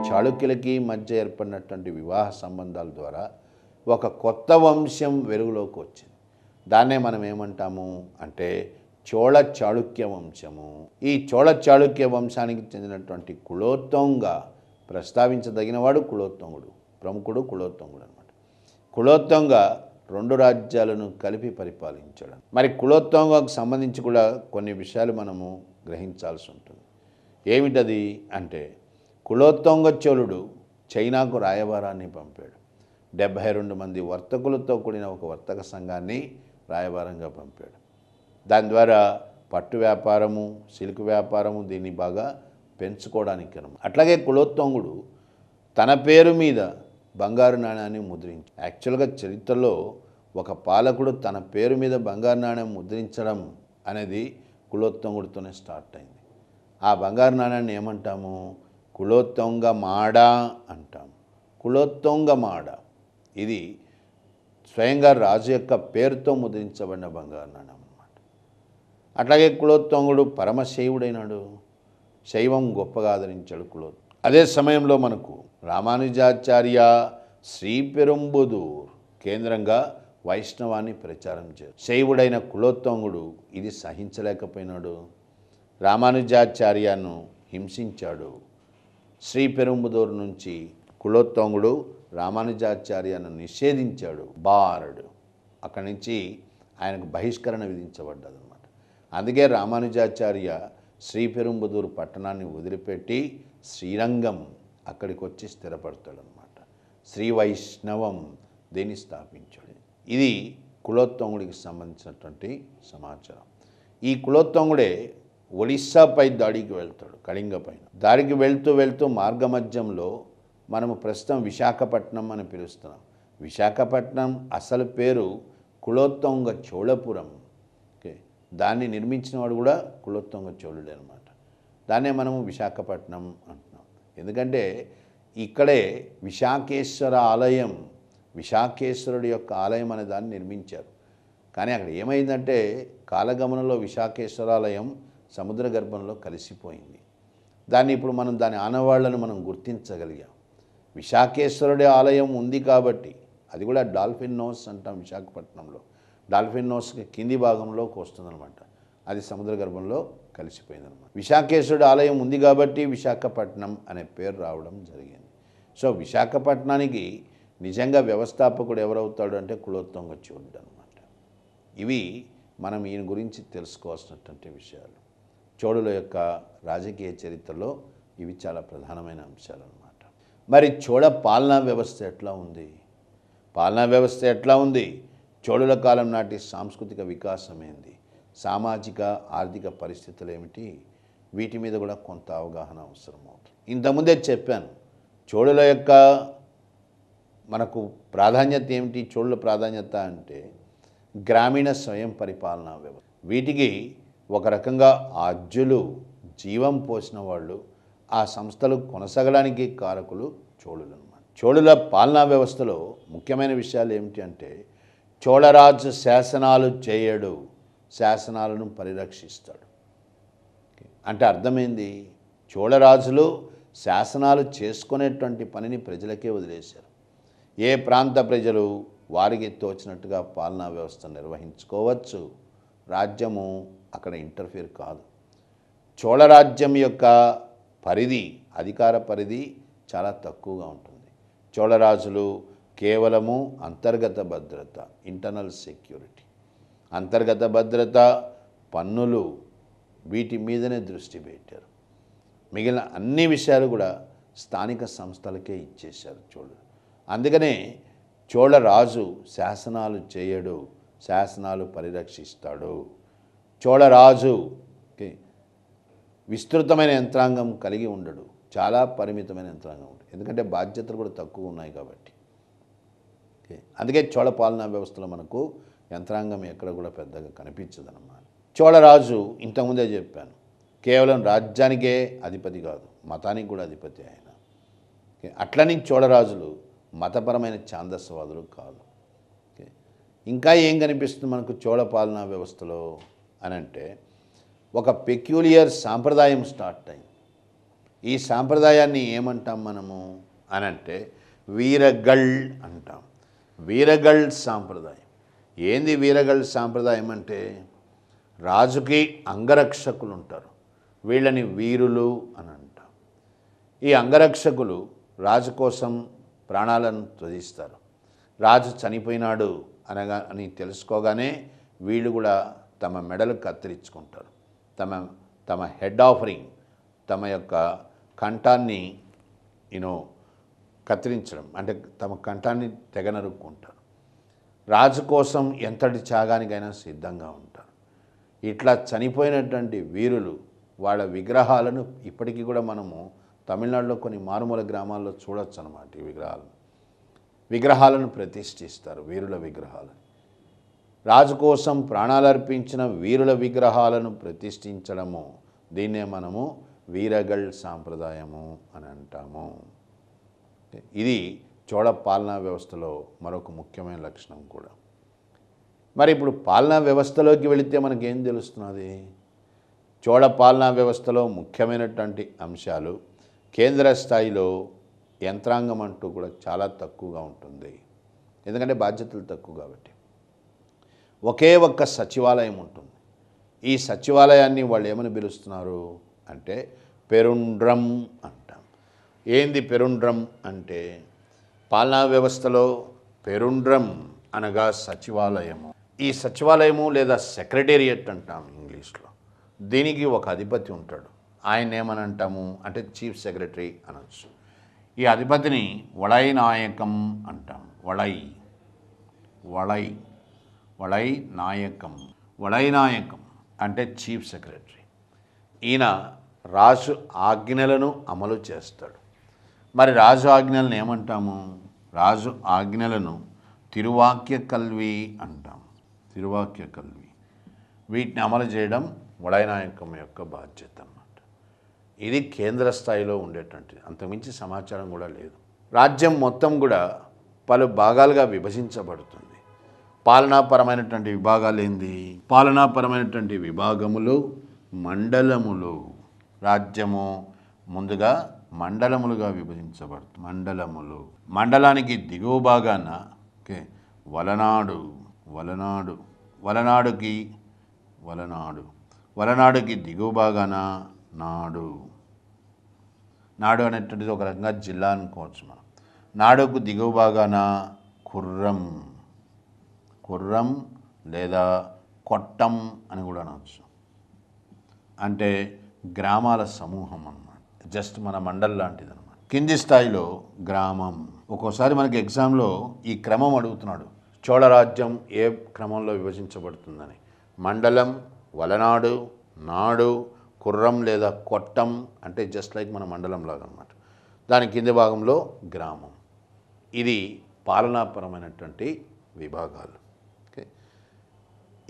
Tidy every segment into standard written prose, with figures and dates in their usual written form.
చాళుక్యులకి మధ్య ఏర్పడినటువంటి వివాహ సంబంధాల ద్వారా ఒక కొత్త వంశం వెలుగులోకి వచ్చింది. దాన్నే మనం ఏమంటాము అంటే చోళ చాళుక్య వంశము. ఈ చోళ చాళుక్య వంశానికి చెందినటువంటి కులోత్తుంగ ప్రస్తావించదగినవాడు కులోత్తుంగుడు, ప్రముఖుడు కులోత్తుంగుడు అనమాట. కులోత్తుంగ 2 రాజ్యాలను కలిపి పరిపాలించాడు. మరి కులోత్తుంగకు సంబంధించి కూడా కొన్ని విషయాలు మనము గ్రహించాల్సి ఉంటుంది. ఏమిటది అంటే కులోత్తుంగ చోళుడు చైనాకు రాయబారాన్ని పంపాడు. 72 మంది వర్తకులతో కూడిన ఒక వర్తక సంఘాన్ని రాయబారంగా పంపాడు. దాని ద్వారా పట్టు వ్యాపారము, సిల్క్ వ్యాపారము దీన్ని బాగా పెంచుకోవడానికి అనమాట. అట్లాగే కులోత్తుంగుడు తన పేరు మీద బంగారు నాణ్యాన్ని ముద్రించాడు. యాక్చువల్గా చరిత్రలో ఒక పాలకుడు తన పేరు మీద బంగారు నాణ్యం ముద్రించడం అనేది కులోత్తుంగుడితోనే స్టార్ట్ అయింది. ఆ బంగారు నాణ్యాన్ని ఏమంటాము? కులోత్తుంగ మాడ అంటాము. కులోత్తుంగ మాడ ఇది స్వయంగా రాజు యొక్క పేరుతో ముద్రించబడిన బంగారు నాణ్యం అన్నమాట. అట్లాగే కులోత్తుంగుడు పరమశైవుడైనాడు. శైవం గొప్పగా ఆదరించాడు కులోత్తుంగుడు. అదే సమయంలో మనకు రామానుజాచార్య శ్రీపెరుంబుదూర్ కేంద్రంగా వైష్ణవాన్ని ప్రచారం చేశాడు. శైవుడైన కులోత్తుంగుడు ఇది సహించలేకపోయినాడు. రామానుజాచార్యను హింసించాడు. శ్రీపెరుంబుదూర్ నుంచి కులోత్తుంగుడు రామానుజాచార్యను నిషేధించాడు. బారడు అక్కడి నుంచి ఆయనకు బహిష్కరణ విధించబడ్డదన్నమాట. అందుకే రామానుజాచార్య శ్రీపెరుంబుదూర్ పట్టణాన్ని వదిలిపెట్టి శ్రీరంగం అక్కడికి వచ్చి స్థిరపడతాడనమాట. శ్రీ వైష్ణవం దీన్ని స్థాపించాడు. ఇది కులోత్తుంగుడికి సంబంధించినటువంటి సమాచారం. ఈ కులోత్తుంగుడే ఒడిస్సాపై దాడికి వెళ్తాడు. కళింగ పైన దాడికి వెళ్తూ వెళ్తూ మార్గమధ్యంలో మనము ప్రస్తుతం విశాఖపట్నం అని పిలుస్తున్నాం. విశాఖపట్నం అసలు పేరు కులోత్తుంగ చోళపురం. ఓకే, దాన్ని నిర్మించిన వాడు కూడా కులోత్తుంగ చోళుడే అనమాట. దాన్నే మనము విశాఖపట్నం అంటున్నాం. ఎందుకంటే ఇక్కడే విశాఖేశ్వర ఆలయం, విశాఖేశ్వరుడి యొక్క ఆలయం అనే దాన్ని నిర్మించారు. కానీ అక్కడ ఏమైందంటే కాలగమనంలో విశాఖేశ్వరాలయం సముద్ర గర్భంలో కలిసిపోయింది. దాన్ని ఇప్పుడు మనం దాని ఆనవాళ్లను మనం గుర్తించగలిగాం. విశాఖేశ్వరుడి ఆలయం ఉంది కాబట్టి, అది కూడా డాల్ఫిన్ నోస్ అంటాం విశాఖపట్నంలో. డాల్ఫిన్ నోస్కి కింది భాగంలోకి వస్తుందన్నమాట. అది సముద్ర గర్భంలో కలిసిపోయిందన్నమాట. విశాఖేశ్వరుడి ఆలయం ఉంది కాబట్టి విశాఖపట్నం అనే పేరు రావడం జరిగింది. సో విశాఖపట్నానికి నిజంగా వ్యవస్థాపకుడు ఎవరవుతాడు అంటే కులోత్తుంగ చోళుడు అనమాట. ఇవి మనం ఈయన గురించి తెలుసుకోవాల్సినటువంటి విషయాలు. చోళుల యొక్క రాజకీయ చరిత్రలో ఇవి చాలా ప్రధానమైన అంశాలు అన్నమాట. మరి చోళ పాలనా వ్యవస్థ ఎట్లా ఉంది? పాలనా వ్యవస్థ ఎట్లా ఉంది? చోళుల కాలం నాటి సాంస్కృతిక వికాసం ఏంది? సామాజిక ఆర్థిక పరిస్థితులు ఏమిటి? వీటి మీద కూడా కొంత అవగాహన అవసరం అవుతుంది. ఇంతకుముందే చెప్పాను, చోళుల యొక్క మనకు ప్రాధాన్యత ఏమిటి? చోళుల ప్రాధాన్యత అంటే గ్రామీణ స్వయం పరిపాలనా వ్యవస్థ. వీటికి ఒక రకంగా ఆద్యులు జీవం పోసిన వాళ్ళు, ఆ సంస్థలు కొనసాగడానికి కారకులు చోళులు అన్నమాట. చోళుల పాలనా వ్యవస్థలో ముఖ్యమైన విషయాలు ఏమిటి అంటే చోళరాజు శాసనాలు చేయడు, శాసనాలను పరిరక్షిస్తాడు. అంటే అర్థమైంది, చోళరాజులు శాసనాలు చేసుకునేటువంటి పనిని ప్రజలకే వదిలేశారు. ఏ ప్రాంత ప్రజలు వారికి తోచినట్టుగా పాలనా వ్యవస్థ నిర్వహించుకోవచ్చు. రాజ్యము అక్కడ ఇంటర్ఫియర్ కాదు. చోళరాజ్యం యొక్క పరిధి, అధికార పరిధి చాలా తక్కువగా ఉంటుంది. చోళరాజులు కేవలము అంతర్గత భద్రత, ఇంటర్నల్ సెక్యూరిటీ, అంతర్గత భద్రత, పన్నులు, వీటి మీదనే దృష్టి పెట్టారు. మిగిలిన అన్ని విషయాలు కూడా స్థానిక సంస్థలకే ఇచ్చేశారు చోళులు. అందుకనే చోళరాజు శాసనాలు చేయడు, శాసనాలు పరిరక్షిస్తాడు. చోళరాజు విస్తృతమైన యంత్రాంగం కలిగి ఉండడు, చాలా పరిమితమైన యంత్రాంగం ఉంటుంది. ఎందుకంటే బాధ్యతలు కూడా తక్కువ ఉన్నాయి కాబట్టి. అందుకే చోళ పాలనా వ్యవస్థలో మనకు యంత్రాంగం ఎక్కడ కూడా పెద్దగా కనిపించదు అన్నమాట. చోళరాజు ఇంతకుముందే చెప్పాను, కేవలం రాజ్యానికే అధిపతి కాదు, మతానికి కూడా అధిపతి ఆయన. అట్లని చోళరాజులు మతపరమైన ఛాందస్వాదులు కాదు. ఇంకా ఏం కనిపిస్తుంది మనకు చోళ పాలనా వ్యవస్థలో అని అంటే ఒక పెక్యూలియర్ సాంప్రదాయం స్టార్ట్ అయింది. ఈ సాంప్రదాయాన్ని ఏమంటాం మనము అనంటే వీరగళ్ అంటాం. వీరగళ్ సాంప్రదాయం. ఏంది వీరగళ్ సాంప్రదాయం అంటే రాజుకి అంగరక్షకులు ఉంటారు, వీళ్ళని వీరులు అని అంటాం. ఈ అంగరక్షకులు రాజు కోసం ప్రాణాలను త్యజిస్తారు. రాజు చనిపోయినాడు అని తెలుసుకోగానే వీళ్ళు కూడా తమ మెడలు కత్తిరించుకుంటారు. తమ హెడ్ ఆఫరింగ్, తమ యొక్క కంఠాన్ని కత్తిరించడం అంటే తమ కంఠాన్ని తెగనరుక్కుంటారు. రాజు కోసం ఎంతటి త్యాగానికైనా సిద్ధంగా ఉంటారు. ఇట్లా చనిపోయినటువంటి వీరులు వాళ్ళ విగ్రహాలను ఇప్పటికీ కూడా మనము తమిళనాడులో కొన్ని మారుమూల గ్రామాల్లో చూడొచ్చు అన్నమాట. ఈ విగ్రహాలను ప్రతిష్ఠిస్తారు, వీరుల విగ్రహాలను. రాజు కోసం ప్రాణాలర్పించిన వీరుల విగ్రహాలను ప్రతిష్ఠించడము, దీన్నే మనము వీరగళ్ సాంప్రదాయము అని అంటాము. ఇది చోళ పాలనా వ్యవస్థలో మరొక ముఖ్యమైన లక్షణం కూడా. మరి ఇప్పుడు పాలనా వ్యవస్థలోకి వెళితే మనకేం తెలుస్తున్నది? చోళ పాలనా వ్యవస్థలో ముఖ్యమైనటువంటి అంశాలు, కేంద్ర స్థాయిలో యంత్రాంగం అంటూ కూడా చాలా తక్కువగా ఉంటుంది. ఎందుకంటే బాధ్యతలు తక్కువ కాబట్టి. ఒకే ఒక్క సచివాలయం ఉంటుంది. ఈ సచివాలయాన్ని వాళ్ళు ఏమని పిలుస్తున్నారు అంటే పెరుండ్రం అంటాం. ఏంది పెరుండ్రం అంటే పాలనా వ్యవస్థలో పెరుండ్రం అనగా సచివాలయము. ఈ సచివాలయము లేదా సెక్రటేరియట్ అంటాం ఇంగ్లీష్లో. దీనికి ఒక అధిపతి ఉంటాడు. ఆయన ఏమని అంటాము అంటే చీఫ్ సెక్రటరీ అనొచ్చు. ఈ అధిపతిని వళై నాయకం అంటాం. వళై నాయకం అంటే చీఫ్ సెక్రటరీ. ఈయన రాజు ఆజ్ఞలను అమలు చేస్తాడు. మరి రాజు ఆజ్ఞలను ఏమంటాము? రాజు ఆజ్ఞలను తిరువాక్య కల్వి అంటాం. తిరువాక్య కల్వి. వీటిని అమలు చేయడం వళైనాయకం యొక్క బాధ్యత అన్నమాట. ఇది కేంద్ర స్థాయిలో ఉండేటువంటిది. అంతకుమించి సమాచారం కూడా లేదు. రాజ్యం మొత్తం కూడా పలు భాగాలుగా విభజించబడుతుంది. పాలనాపరమైనటువంటి విభాగాలు ఏంది? పాలనాపరమైనటువంటి విభాగములు మండలములు. రాజ్యము ముందుగా మండలములుగా విభజించబడుతుంది. మండలానికి దిగువ భాగాన వలనాడుకి దిగువ భాగాన నాడు అనేటువంటిది ఒక రకంగా జిల్లా అనుకోవచ్చు మనం. నాడుకు దిగువ భాగాన కుర్రం లేదా కొట్టం అని కూడా అనవచ్చు. అంటే గ్రామాల సమూహం అన్నమాట. జస్ట్ మన మండల్ లాంటిది అనమాట. కింది స్థాయిలో గ్రామం. ఒక్కోసారి మనకి ఎగ్జామ్లో ఈ క్రమం అడుగుతున్నాడు. చోళరాజ్యం ఏ క్రమంలో విభజించబడుతుందని. మండలం, వలనాడు, నాడు, కుర్రం లేదా కొట్టం అంటే జస్ట్ లైక్ మన మండలం లాగా అనమాట. దాని కింది భాగంలో గ్రామం. ఇది పాలనాపరమైనటువంటి విభాగాలు. ఓకే.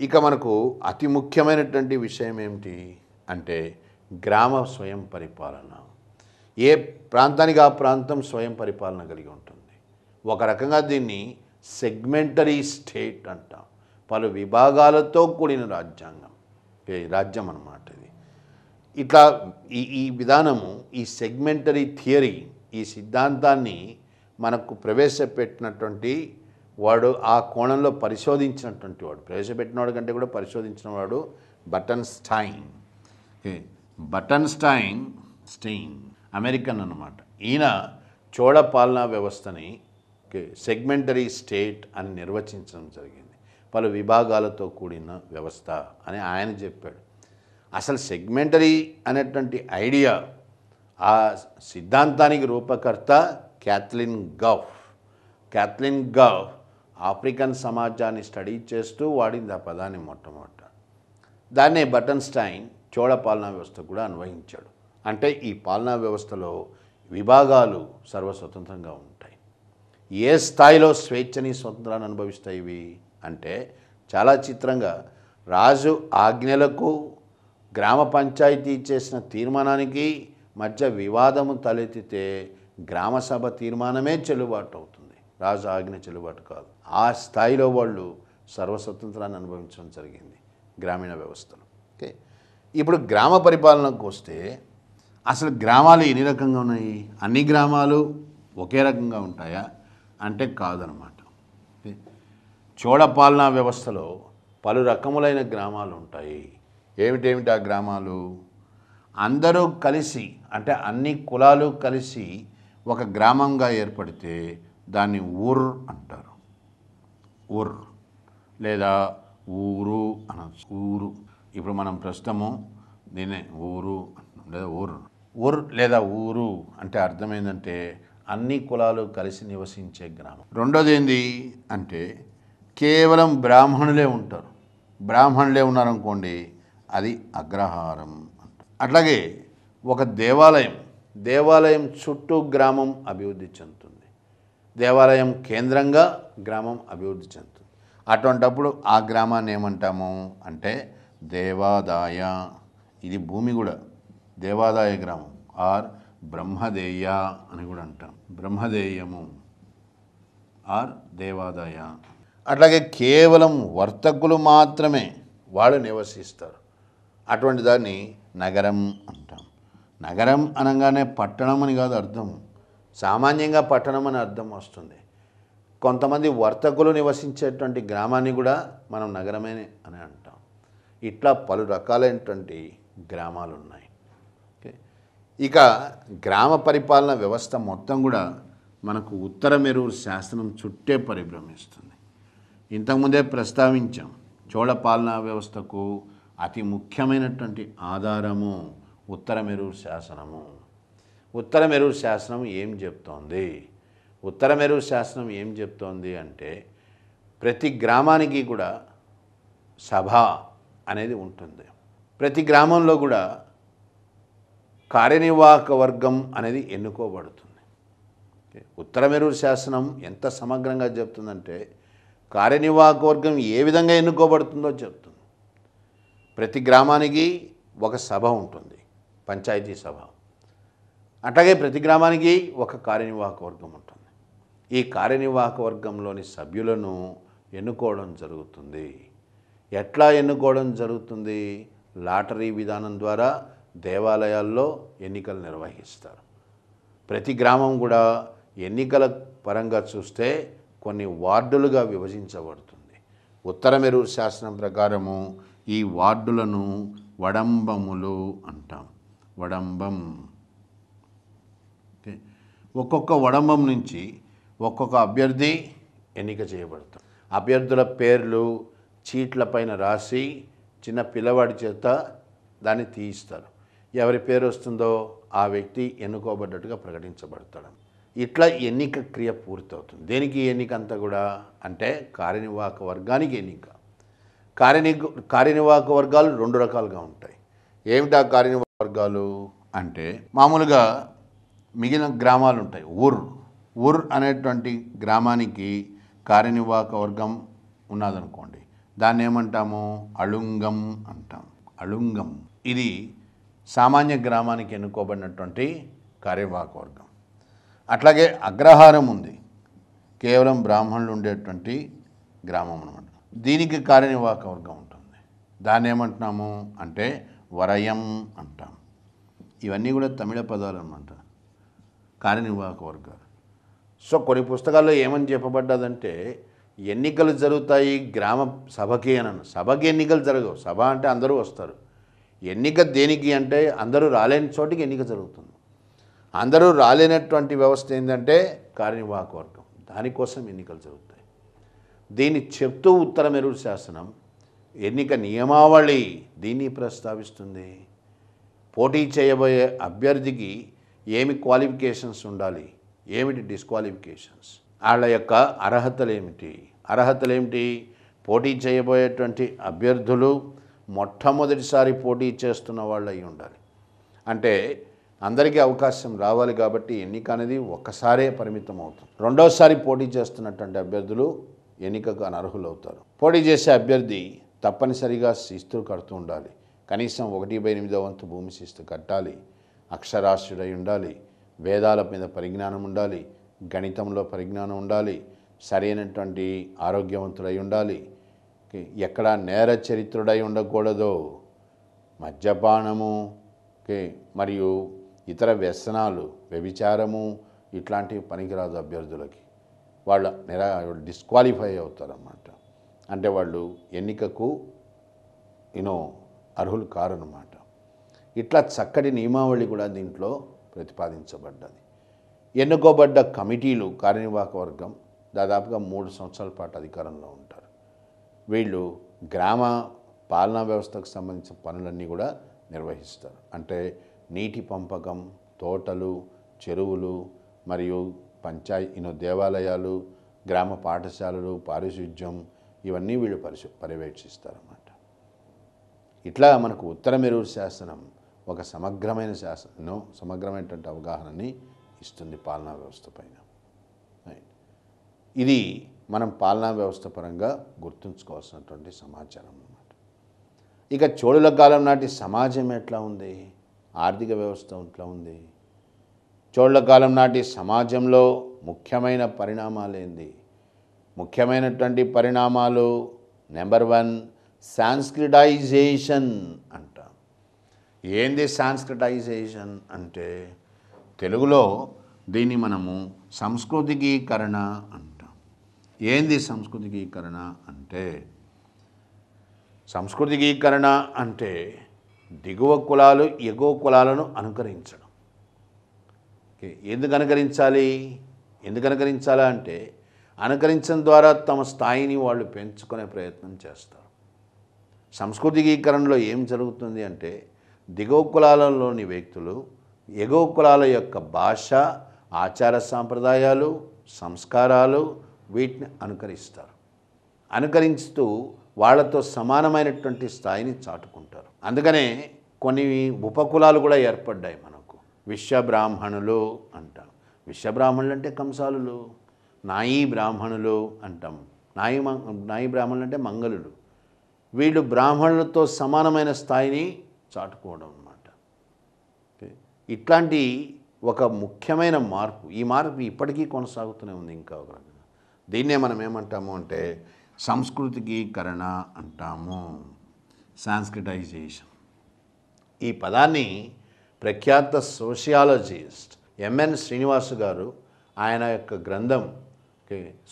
ఇక మనకు అతి ముఖ్యమైనటువంటి విషయం ఏమిటి అంటే గ్రామ స్వయం పరిపాలన. ఏ ప్రాంతానికి ఆ ప్రాంతం స్వయం పరిపాలన కలిగి ఉంటుంది. ఒక రకంగా దీన్ని సెగ్మెంటరీ స్టేట్ అంటాం. పలు విభాగాలతో కూడిన రాజ్యం అన్నమాట ఇది. ఇట్లా ఈ విధానము, ఈ సెగ్మెంటరీ థియరీ, ఈ సిద్ధాంతాన్ని మనకు ప్రవేశపెట్టినటువంటి వాడు, ఆ కోణంలో పరిశోధించినటువంటి వాడు, ప్రవేశపెట్టినవాడు కంటే కూడా పరిశోధించిన వాడు బటన్స్టైన్ అమెరికన్ అన్నమాట. ఈయన చోళ పాలనా వ్యవస్థని సెగ్మెంటరీ స్టేట్ అని నిర్వచించడం జరిగింది. పలు విభాగాలతో కూడిన వ్యవస్థ అని ఆయన చెప్పాడు. అసలు సెగ్మెంటరీ అనేటువంటి ఐడియా, ఆ సిద్ధాంతానికి రూపకర్త క్యాథలిన్ గఫ్ ఆఫ్రికన్ సమాజాన్ని స్టడీ చేస్తూ వాడింది ఆ పదాన్ని మొట్టమొదట. దాన్నే బటన్స్టైన్ చోళ పాలనా వ్యవస్థ కూడా అన్వయించాడు. అంటే ఈ పాలనా వ్యవస్థలో విభాగాలు సర్వస్వతంత్రంగా ఉంటాయి. ఏ స్థాయిలో స్వేచ్ఛని స్వతంత్రాన్ని అనుభవిస్తాయి ఇవి అంటే చాలా చిత్రంగా రాజు ఆజ్ఞలకు గ్రామ పంచాయతీ చేసిన తీర్మానానికి మధ్య వివాదము తలెత్తితే గ్రామసభ తీర్మానమే చెల్లుబాటు అవుతుంది. రాజు ఆజ్ఞ చెల్లుబాటు కాదు. ఆ స్థాయిలో వాళ్ళు సర్వస్వతంత్రాన్ని అనుభవించడం జరిగింది గ్రామీణ వ్యవస్థలో. ఓకే. ఇప్పుడు గ్రామ పరిపాలనకు వస్తే అసలు గ్రామాలు ఎన్ని రకంగా ఉన్నాయి? అన్ని గ్రామాలు ఒకే రకంగా ఉంటాయా అంటే కాదనమాట. చోళ పాలనా వ్యవస్థలో పలు రకములైన గ్రామాలు ఉంటాయి. ఏమిటేమిటి ఆ గ్రామాలు? అందరూ కలిసి అంటే అన్ని కులాలు కలిసి ఒక గ్రామంగా ఏర్పడితే దాన్ని ఊర్ అంటారు. ఊర్ లేదా ఊరు అనొచ్చు. ఊరు ఇప్పుడు మనం ప్రస్తుతము దీన్నే ఊరు లేదా ఊర్ లేదా ఊరు అంటే అర్థమైందంటే అన్ని కులాలు కలిసి నివసించే గ్రామం. రెండోది ఏంది అంటే కేవలం బ్రాహ్మణులే ఉంటారు. బ్రాహ్మణులే ఉన్నారనుకోండి, అది అగ్రహారం అంటారు. అట్లాగే ఒక దేవాలయం చుట్టూ గ్రామం అభివృద్ధి చెందుతుంది. దేవాలయం కేంద్రంగా గ్రామం అభివృద్ధి చెందుతుంది. అటువంటప్పుడు ఆ గ్రామాన్ని ఏమంటాము అంటే దేవాదాయ. ఇది భూమి కూడా దేవాదాయ గ్రామం ఆర్ బ్రహ్మదేయ అని కూడా అంటాం. బ్రహ్మదేయము ఆర్ దేవాదాయ. అట్లాగే కేవలం వర్తకులు మాత్రమే వాళ్ళు నివసిస్తారు. అటువంటి దాన్ని నగరం అంటాం. నగరం అనగానే పట్టణం అని కాదు అర్థం. సామాన్యంగా పట్టణం అని అర్థం వస్తుంది. కొంతమంది వర్తకులు నివసించేటువంటి గ్రామాన్ని కూడా మనం నగరమే అని అంటాం. ఇట్లా పలు రకాలైనటువంటి గ్రామాలు ఉన్నాయి. ఇక గ్రామ పరిపాలన వ్యవస్థ మొత్తం కూడా మనకు ఉత్తర మెరూరు శాసనం చుట్టే పరిభ్రమిస్తుంది. ఇంతకుముందే ప్రస్తావించాం, చోళ పాలనా వ్యవస్థకు అతి ముఖ్యమైనటువంటి ఆధారము ఉత్తర మెరూరు శాసనము. ఉత్తర మెరూరు శాసనం ఏం చెప్తోంది? ఉత్తర మెరూరు శాసనం ఏం చెప్తోంది అంటే ప్రతి గ్రామానికి కూడా సభ అనేది ఉంటుంది. ప్రతి గ్రామంలో కూడా కార్యనిర్వాహక వర్గం అనేది ఎన్నుకోబడుతుంది. ఉత్తర మెరూరు శాసనం ఎంత సమగ్రంగా చెప్తుందంటే కార్యనిర్వాహక వర్గం ఏ విధంగా ఎన్నుకోబడుతుందో చెప్తుంది. ప్రతి గ్రామానికి ఒక సభ ఉంటుంది, పంచాయతీ సభ. అట్లాగే ప్రతి గ్రామానికి ఒక కార్యనిర్వాహక వర్గం ఉంటుంది. ఈ కార్యనిర్వాహక వర్గంలోని సభ్యులను ఎన్నుకోవడం జరుగుతుంది. ఎట్లా ఎన్నుకోవడం జరుగుతుంది? లాటరీ విధానం ద్వారా దేవాలయాల్లో ఎన్నికలు నిర్వహిస్తారు. ప్రతి గ్రామం కూడా ఎన్నికల పరంగా చూస్తే కొన్ని వార్డులుగా విభజించబడుతుంది. ఉత్తర మెరూరు శాసనం ప్రకారము ఈ వార్డులను వడంబములు అంటాం. వడంబం. ఒక్కొక్క వడంబం నుంచి ఒక్కొక్క అభ్యర్థి ఎన్నిక చేయబడతారు. అభ్యర్థుల పేర్లు చీట్లపైన రాసి చిన్న పిల్లవాడి చేత దాన్ని తీయిస్తారు. ఎవరి పేరు వస్తుందో ఆ వ్యక్తి ఎన్నుకోబడ్డట్టుగా ప్రకటించబడతాడు. ఇట్లా ఎన్నిక క్రియ పూర్తవుతుంది. దేనికి ఎన్నిక అంతా కూడా అంటే కార్యనిర్వాహక వర్గానికి ఎన్నిక. కార్యనిర్వాహక వర్గాలు రెండు రకాలుగా ఉంటాయి. ఏమిటా కార్యనిర్వాహక వర్గాలు అంటే మామూలుగా మిగిలిన గ్రామాలు ఉంటాయి. ఊర్ అనేటువంటి గ్రామానికి కార్యనిర్వాహక వర్గం ఉన్నదనుకోండి, దాన్ని ఏమంటాము? అళుంగం అంటాం. అళుంగం ఇది సామాన్య గ్రామానికి ఎన్నుకోబడినటువంటి కార్యనిర్వాహక వర్గం. అట్లాగే అగ్రహారం ఉంది, కేవలం బ్రాహ్మణులు ఉండేటువంటి గ్రామం అన్నమాట. దీనికి కార్యనిర్వాహక వర్గం ఉంటుంది. దాన్ని ఏమంటున్నాము అంటే వరయం అంటాం. ఇవన్నీ కూడా తమిళ పదాలు అన్నమాట, కార్యనిర్వాహక వర్గాలు. సో కొన్ని పుస్తకాల్లో ఏమని చెప్పబడ్డదంటే ఎన్నికలు జరుగుతాయి గ్రామ సభకి అని. సభకి ఎన్నికలు జరగవు. సభ అంటే అందరూ వస్తారు. ఎన్నిక దేనికి అంటే అందరూ రాలేని చోటికి ఎన్నిక జరుగుతుంది. అందరూ రాలేనటువంటి వ్యవస్థ ఏంటంటే కార్యనిర్వాహక వర్గం. దానికోసం ఎన్నికలు జరుగుతాయి. దీన్ని చెప్తూ ఉత్తర మెరూరు శాసనం ఎన్నిక నియమావళి దీన్ని ప్రస్తావిస్తుంది. పోటీ చేయబోయే అభ్యర్థికి ఏమి క్వాలిఫికేషన్స్ ఉండాలి, ఏమిటి డిస్క్వాలిఫికేషన్స్, వాళ్ళ యొక్క అర్హతలు ఏమిటి? పోటీ చేయబోయేటువంటి అభ్యర్థులు మొట్టమొదటిసారి పోటీ చేస్తున్న వాళ్ళు అయి ఉండాలి. అంటే అందరికీ అవకాశం రావాలి కాబట్టి ఎన్నిక అనేది ఒక్కసారే పరిమితం అవుతుంది. రెండోసారి పోటీ చేస్తున్నటువంటి అభ్యర్థులు ఎన్నికకు అనర్హులు అవుతారు. పోటీ చేసే అభ్యర్థి తప్పనిసరిగా శిస్తు కడుతూ ఉండాలి. కనీసం 1/8 వంతు భూమి శిస్తు కట్టాలి. అక్షరాస్యుడై ఉండాలి. వేదాల మీద పరిజ్ఞానం ఉండాలి. గణితంలో పరిజ్ఞానం ఉండాలి. సరైనటువంటి ఆరోగ్యవంతుడై ఉండాలి. ఎక్కడా నేర చరిత్రుడై ఉండకూడదు. మద్యపానము మరియు ఇతర వ్యసనాలు, వ్యభిచారము ఇట్లాంటివి పనికిరాదు అభ్యర్థులకి. వాళ్ళ డిస్క్వాలిఫై అవుతారన్నమాట. అంటే వాళ్ళు ఎన్నికకు అర్హులు కారన్నమాట. ఇట్లా చక్కటి నియమావళి కూడా దీంట్లో ప్రతిపాదించబడ్డది. ఎన్నుకోబడ్డ కమిటీలు, కార్యనిర్వాహక వర్గం దాదాపుగా 3 సంవత్సరాల పాటు అధికారంలో ఉంటారు. వీళ్ళు గ్రామ పాలనా వ్యవస్థకు సంబంధించిన పనులన్నీ కూడా నిర్వహిస్తారు. అంటే నీటి పంపకం, తోటలు, చెరువులు మరియు దేవాలయాలు, గ్రామ పాఠశాలలు, పారిశుధ్యం ఇవన్నీ వీళ్ళు పర్యవేక్షిస్తారన్నమాట. ఇట్లా మనకు ఉత్తర మెరూరు శాసనం ఒక సమగ్రమైనటువంటి అవగాహనని ఇస్తుంది పాలనా వ్యవస్థ పైన. ఇది మనం పాలనా వ్యవస్థ పరంగా గుర్తుంచుకోవాల్సినటువంటి సమాచారం అన్నమాట. ఇక చోళుల కాలం నాటి సమాజం ఎట్లా ఉంది, ఆర్థిక వ్యవస్థ ఎట్లా ఉంది? చోళుల కాలం నాటి సమాజంలో ముఖ్యమైన పరిణామాలు ఏంది? ముఖ్యమైనటువంటి పరిణామాలు నెంబర్ 1 సాంస్క్రిటైజేషన్ అంటాం. ఏంది సాంస్క్రిటైజేషన్ అంటే? తెలుగులో దీన్ని మనము సంస్కృతికీకరణ అంటాం. ఏంది సంస్కృతికీకరణ అంటే? సంస్కృతికీకరణ అంటే దిగువ కులాలు ఎగువ కులాలను అనుకరించడం. ఎందుకు అనుకరించాలా అంటే అనుకరించడం ద్వారా తమ స్థాయిని వాళ్ళు పెంచుకునే ప్రయత్నం చేస్తారు. సంస్కృతికీకరణలో ఏం జరుగుతుంది అంటే దిగువ కులాలలోని వ్యక్తులు ఎగువ కులాల యొక్క భాష, ఆచార సాంప్రదాయాలు, సంస్కారాలు వీటిని అనుకరిస్తారు. అనుకరిస్తూ వాళ్ళతో సమానమైనటువంటి స్థాయిని చాటుకుంటారు. అందుకనే కొన్ని ఉపకులాలు కూడా ఏర్పడ్డాయి మనకు. విశ్వబ్రాహ్మణులు అంటాం. విశ్వబ్రాహ్మణులు అంటే కంసాలులు. నాయీ బ్రాహ్మణులు అంటాం. నాయీ బ్రాహ్మణులు అంటే మంగళులు. వీళ్ళు బ్రాహ్మణులతో సమానమైన స్థాయిని చాటుకోవడం అన్నమాట. ఇట్లాంటి ఒక ముఖ్యమైన మార్పు, ఈ మార్పు ఇప్పటికీ కొనసాగుతూనే ఉంది. ఇంకా ఒక రకంగా దీన్నే మనం ఏమంటాము అంటే సంస్కృతికీకరణ అంటాము, సాంస్క్రిటైజేషన్. ఈ పదాన్ని ప్రఖ్యాత సోషియాలజిస్ట్ ఎంఎన్ శ్రీనివాస్ గారు ఆయన యొక్క గ్రంథం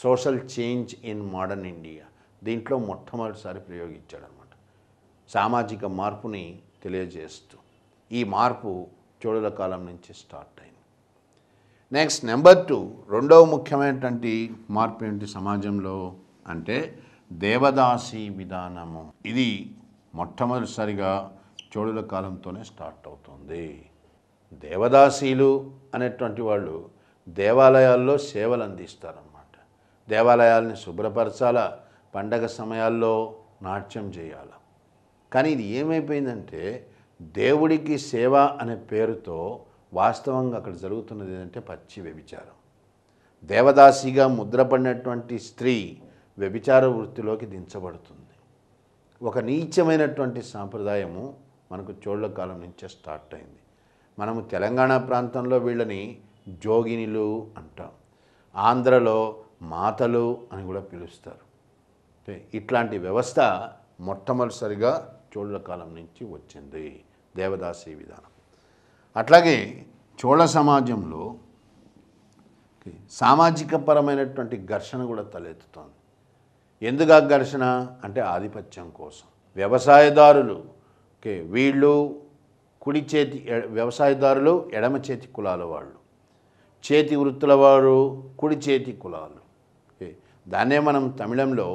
social change in modern India దీంట్లో మొట్టమొదటిసారి ప్రయోగించాడనమాట. సామాజిక మార్పుని తెలియజేస్తూ ఈ మార్పు చోళుల కాలం నుంచి స్టార్ట్ అయింది. నెక్స్ట్ నెంబర్ 2 రెండవ ముఖ్యమైనటువంటి మార్పు ఏంటి సమాజంలో అంటే దేవదాసి విధానము. ఇది మొట్టమొదటిసారిగా చోళుల కాలంతోనే స్టార్ట్ అవుతుంది. దేవదాసీలు అనేటువంటి వాళ్ళు దేవాలయాల్లో సేవలు అందిస్తారన్నమాట. దేవాలయాల్ని శుభ్రపరచాల, పండగ సమయాల్లో నాట్యం చేయాలి. కానీ ఇది ఏమైపోయిందంటే దేవుడికి సేవ అనే పేరుతో వాస్తవంగా అక్కడ జరుగుతున్నది ఏంటంటే పచ్చి వ్యభిచారం. దేవదాసిగా ముద్రపడినటువంటి స్త్రీ వ్యభిచార వృత్తిలోకి దించబడుతుంది. ఒక నీచమైనటువంటి సాంప్రదాయము మనకు చోళుల కాలం నుంచే స్టార్ట్ అయింది. మనము తెలంగాణ ప్రాంతంలో వీళ్ళని జోగినిలు అంటాం. ఆంధ్రలో మాతలు అని కూడా పిలుస్తారు. ఇట్లాంటి వ్యవస్థ మొట్టమొదటిసారిగా చోళుల కాలం నుంచి వచ్చింది, దేవదాసి విధానం. అట్లాగే చోళ సమాజంలో సామాజిక పరమైనటువంటి ఘర్షణ కూడా తలెత్తుతోంది. ఎందుకు ఆ ఘర్షణ అంటే ఆధిపత్యం కోసం. వ్యవసాయదారులు వీళ్ళు కుడి చేతి వ్యవసాయదారులు ఎడమ చేతి కులాల వాళ్ళు, చేతి వృత్తుల వారు కుడి చేతి కులాలు. దాన్నే మనం తమిళంలో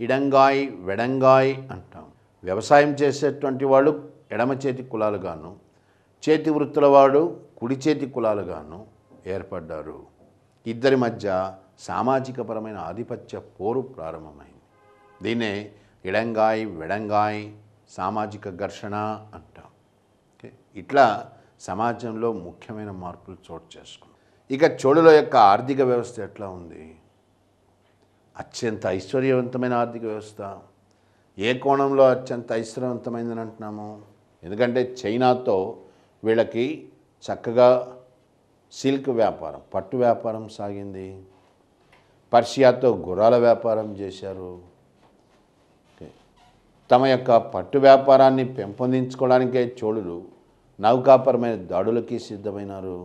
ఇడంగాయ్ వెడంగాయ్ అంటాం. వ్యవసాయం చేసేటువంటి వాళ్ళు ఎడమ చేతి కులాలుగాను, చేతి వృత్తుల వాడు కుడి చేతి కులాలుగాను ఏర్పడ్డారు. ఇద్దరి మధ్య సామాజికపరమైన ఆధిపత్య పోరు ప్రారంభమైంది. దీన్నే ఇడంగాయ్ వెడంగాయ్ సామాజిక ఘర్షణ అంటాం. ఇట్లా సమాజంలో ముఖ్యమైన మార్పులు చోటు చేసుకున్నాం. ఇక చోళుల యొక్క ఆర్థిక వ్యవస్థ ఎట్లా ఉంది? అత్యంత ఐశ్వర్యవంతమైన ఆర్థిక వ్యవస్థ. ఏ కోణంలో అత్యంత ఐశ్వర్యవంతమైందని అంటున్నాము? ఎందుకంటే చైనాతో వీళ్ళకి చక్కగా సిల్క్ వ్యాపారం, పట్టు వ్యాపారం సాగింది. పర్షియాతో గుర్రాల వ్యాపారం చేశారు. తమ యొక్క పట్టు వ్యాపారాన్ని పెంపొందించుకోవడానికే చోళులు నౌకాపరమైన దాడులకి సిద్ధమైనారు.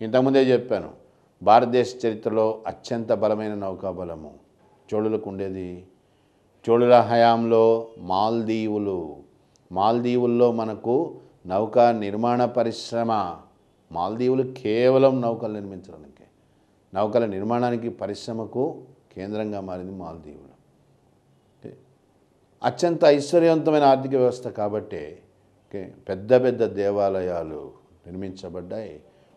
ఇంతకుముందే చెప్పాను, భారతదేశ చరిత్రలో అత్యంత బలమైన నౌకాబలము చోళులకు ఉండేది. చోళుల హయాంలో మాల్దీవుల్లో మనకు నౌకా నిర్మాణ పరిశ్రమ, మాల్దీవులు కేవలం నౌకలు నిర్మించడానికి, నౌకల నిర్మాణానికి పరిశ్రమకు కేంద్రంగా మారింది మాల్దీవులు. అత్యంత ఐశ్వర్యవంతమైన ఆర్థిక వ్యవస్థ కాబట్టే పెద్ద పెద్ద దేవాలయాలు నిర్మించబడ్డాయి.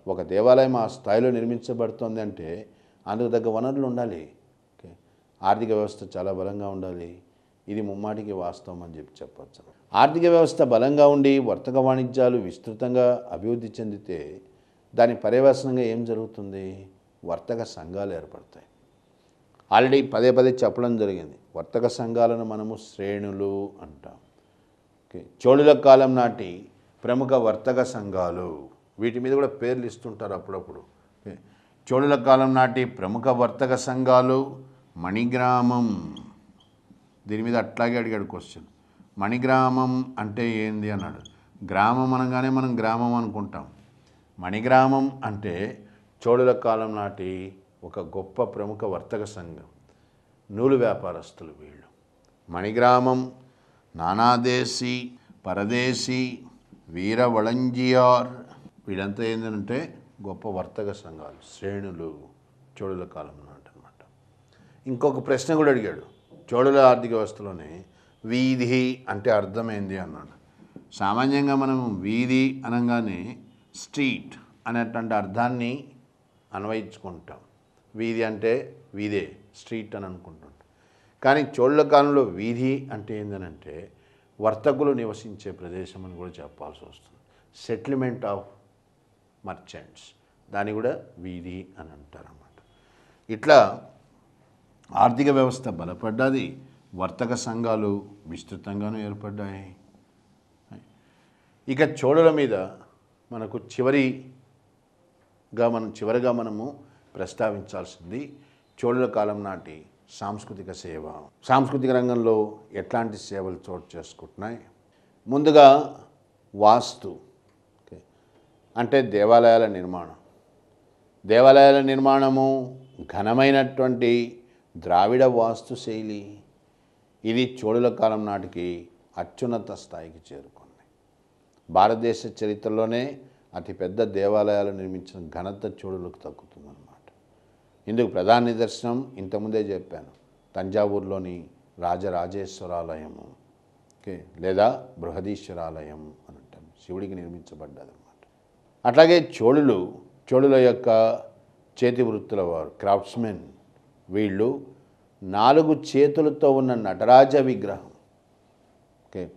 ఒక దేవాలయం ఆ స్థాయిలో నిర్మించబడుతుంది అంటే అందుకు తగ్గ వనరులు ఉండాలి. ఆర్థిక వ్యవస్థ చాలా బలంగా ఉండాలి. ఇది ముమ్మాటికి వాస్తవం అని చెప్పచ్చు. ఆర్థిక వ్యవస్థ బలంగా ఉండి వర్తక వాణిజ్యాలు విస్తృతంగా అభివృద్ధి చెందితే దాని పర్యవసనంగా ఏం జరుగుతుంది? వర్తక సంఘాలు ఏర్పడతాయి. ఆల్రెడీ పదే పదే చెప్పడం జరిగింది. వర్తక సంఘాలను మనము శ్రేణులు అంటాం. చోళుల కాలం నాటి ప్రముఖ వర్తక సంఘాలు, వీటి మీద కూడా పేర్లు ఇస్తుంటారు అప్పుడప్పుడు. చోళుల కాలం నాటి ప్రముఖ వర్తక సంఘాలు మణిగ్రామం. దీని మీద అట్లాగే అడిగాడు క్వశ్చన్. మణిగ్రామం అంటే ఏంది అన్నాడు. గ్రామం అనగానే మనం గ్రామం అనుకుంటాం. మణిగ్రామం అంటే చోళుల కాలం నాటి ఒక గొప్ప ప్రముఖ వర్తక సంఘం, నూలు వ్యాపారస్తులు వీళ్ళు. మణిగ్రామం, నానాదేశీ, పరదేశీ, వీరవళంజియార్, వీళ్ళంతా ఏంటంటే గొప్ప వర్తక సంఘాలు, శ్రేణులు చోళుల కాలం నాటి అనమాట. ఇంకొక ప్రశ్న కూడా అడిగాడు. చోళుల ఆర్థిక వ్యవస్థలోనే వీధి అంటే అర్థమైంది అన్నాడు. సామాన్యంగా మనం వీధి అనగానే స్ట్రీట్ అనేటువంటి అర్థాన్ని అన్వయించుకుంటాం. వీధి అంటే వీధే, స్ట్రీట్ అని అనుకుంటుంటాం. కానీ చోళుల కాలంలో వీధి అంటే ఏంటంటే వర్తకులు నివసించే ప్రదేశం అని కూడా చెప్పాల్సి వస్తుంది. సెటిల్మెంట్ ఆఫ్ మర్చెంట్స్, దాన్ని కూడా వీధి అని అంటారన్నమాట. ఇట్లా ఆర్థిక వ్యవస్థ బలపడ్డది, వర్తక సంఘాలు విస్తృతంగానూ ఏర్పడ్డాయి. ఇక చోళుల మీద మనకు చివరిగా మనము ప్రస్తావించాల్సింది చోళుల కాలం నాటి సాంస్కృతిక సేవ. సాంస్కృతిక రంగంలో ఎట్లాంటి సేవలు చోటు చేసుకుంటున్నాయి? ముందుగా వాస్తు, అంటే దేవాలయాల నిర్మాణము ఘనమైనటువంటి ద్రావిడ వాస్తు శైలి. ఇది చోళుల కాలం నాటికి అత్యున్నత స్థాయికి చేరుకుంది. భారతదేశ చరిత్రలోనే అతిపెద్ద దేవాలయాలు నిర్మించిన ఘనత చోళులకు దక్కుతుందన్నమాట. ఇందుకు ప్రధాన నిదర్శనం ఇంతకుముందే చెప్పాను, తంజావూరులోని రాజరాజేశ్వరాలయము, లేదా బృహదీశ్వరాలయం అని అంటాం, శివుడికి నిర్మించబడ్డదన్నమాట. అట్లాగే చోళుల యొక్క చేతి వృత్తుల వారు, క్రాఫ్ట్స్మెన్, వీళ్ళు 4 చేతులతో ఉన్న నటరాజ విగ్రహం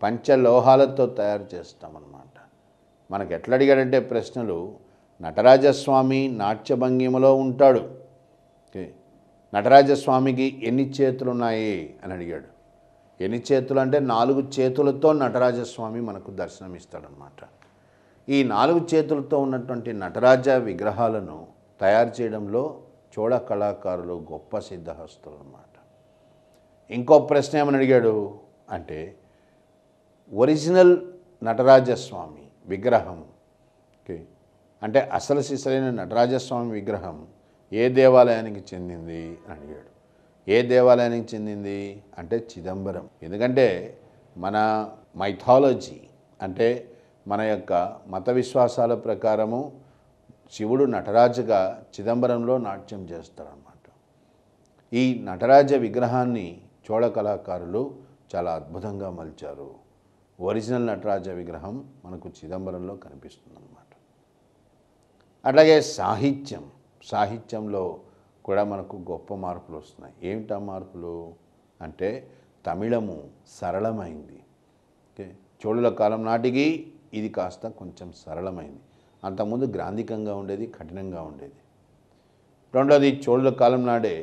పంచలోహాలతో తయారు చేస్తామన్నమాట. మనకు ఎట్లా అడిగాడంటే ప్రశ్నలు, నటరాజస్వామి నాట్యభంగిమలో ఉంటాడు, నటరాజస్వామికి ఎన్ని చేతులు ఉన్నాయి అని అడిగాడు. ఎన్ని చేతులు అంటే 4 చేతులతో నటరాజస్వామి మనకు దర్శనమిస్తాడనమాట. ఈ 4 చేతులతో ఉన్నటువంటి నటరాజ విగ్రహాలను తయారు చేయడంలో చోళ కళాకారులు గొప్ప సిద్ధహస్తులు అన్నమాట. ఇంకో ప్రశ్న ఏమని అడిగాడు అంటే, ఒరిజినల్ నటరాజస్వామి విగ్రహం, అంటే అసలు సిసలైన నటరాజస్వామి విగ్రహం ఏ దేవాలయానికి చెందింది అని అడిగాడు. ఏ దేవాలయానికి చెందింది అంటే చిదంబరం. ఎందుకంటే మన మైథాలజీ, అంటే మన యొక్క మత విశ్వాసాల ప్రకారము శివుడు నటరాజుగా చిదంబరంలో నాట్యం చేస్తాడనమాట. ఈ నటరాజ విగ్రహాన్ని చోళ కళాకారులు చాలా అద్భుతంగా మలిచారు. ఒరిజినల్ నటరాజ విగ్రహం మనకు చిదంబరంలో కనిపిస్తుందన్నమాట. అట్లాగే సాహిత్యంలో కూడా మనకు గొప్ప మార్పులు వస్తున్నాయి. ఏమిటా మార్పులు అంటే, తమిళము సరళమైంది. చోళుల కాలం నాటికి ఇది కాస్త కొంచెం సరళమైంది. అంతకుముందు గ్రాంధికంగా ఉండేది, కఠినంగా ఉండేది. రెండోది, చోళుల కాలం నాడే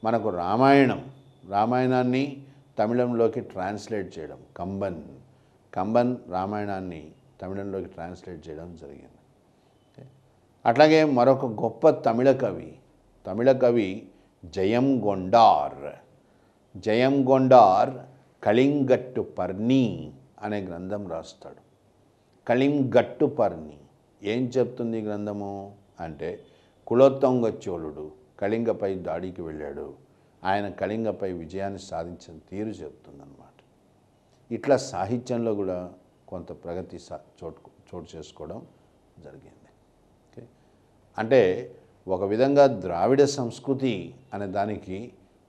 మనకు రామాయణాన్ని తమిళంలోకి ట్రాన్స్లేట్ చేయడం, కంబన్ రామాయణాన్ని తమిళంలోకి ట్రాన్స్లేట్ చేయడం జరిగింది. అట్లాగే మరొక గొప్ప తమిళ కవి జయం గొండార్ కళింగట్టు పర్ణి అనే గ్రంథం రాస్తాడు. కళింగట్టు పర్ణి ఏం చెప్తుంది గ్రంథము అంటే కులోత్తుంగ చోళుడు కళింగపై దాడికి వెళ్ళాడు, ఆయన కళింగపై విజయాన్ని సాధించిన తీరు చెప్తుందన్నమాట. ఇట్లా సాహిత్యంలో కూడా కొంత ప్రగతి చోటు చేసుకోవడం జరిగింది. ఓకే, అంటే ఒక విధంగా ద్రావిడ సంస్కృతి అనే దానికి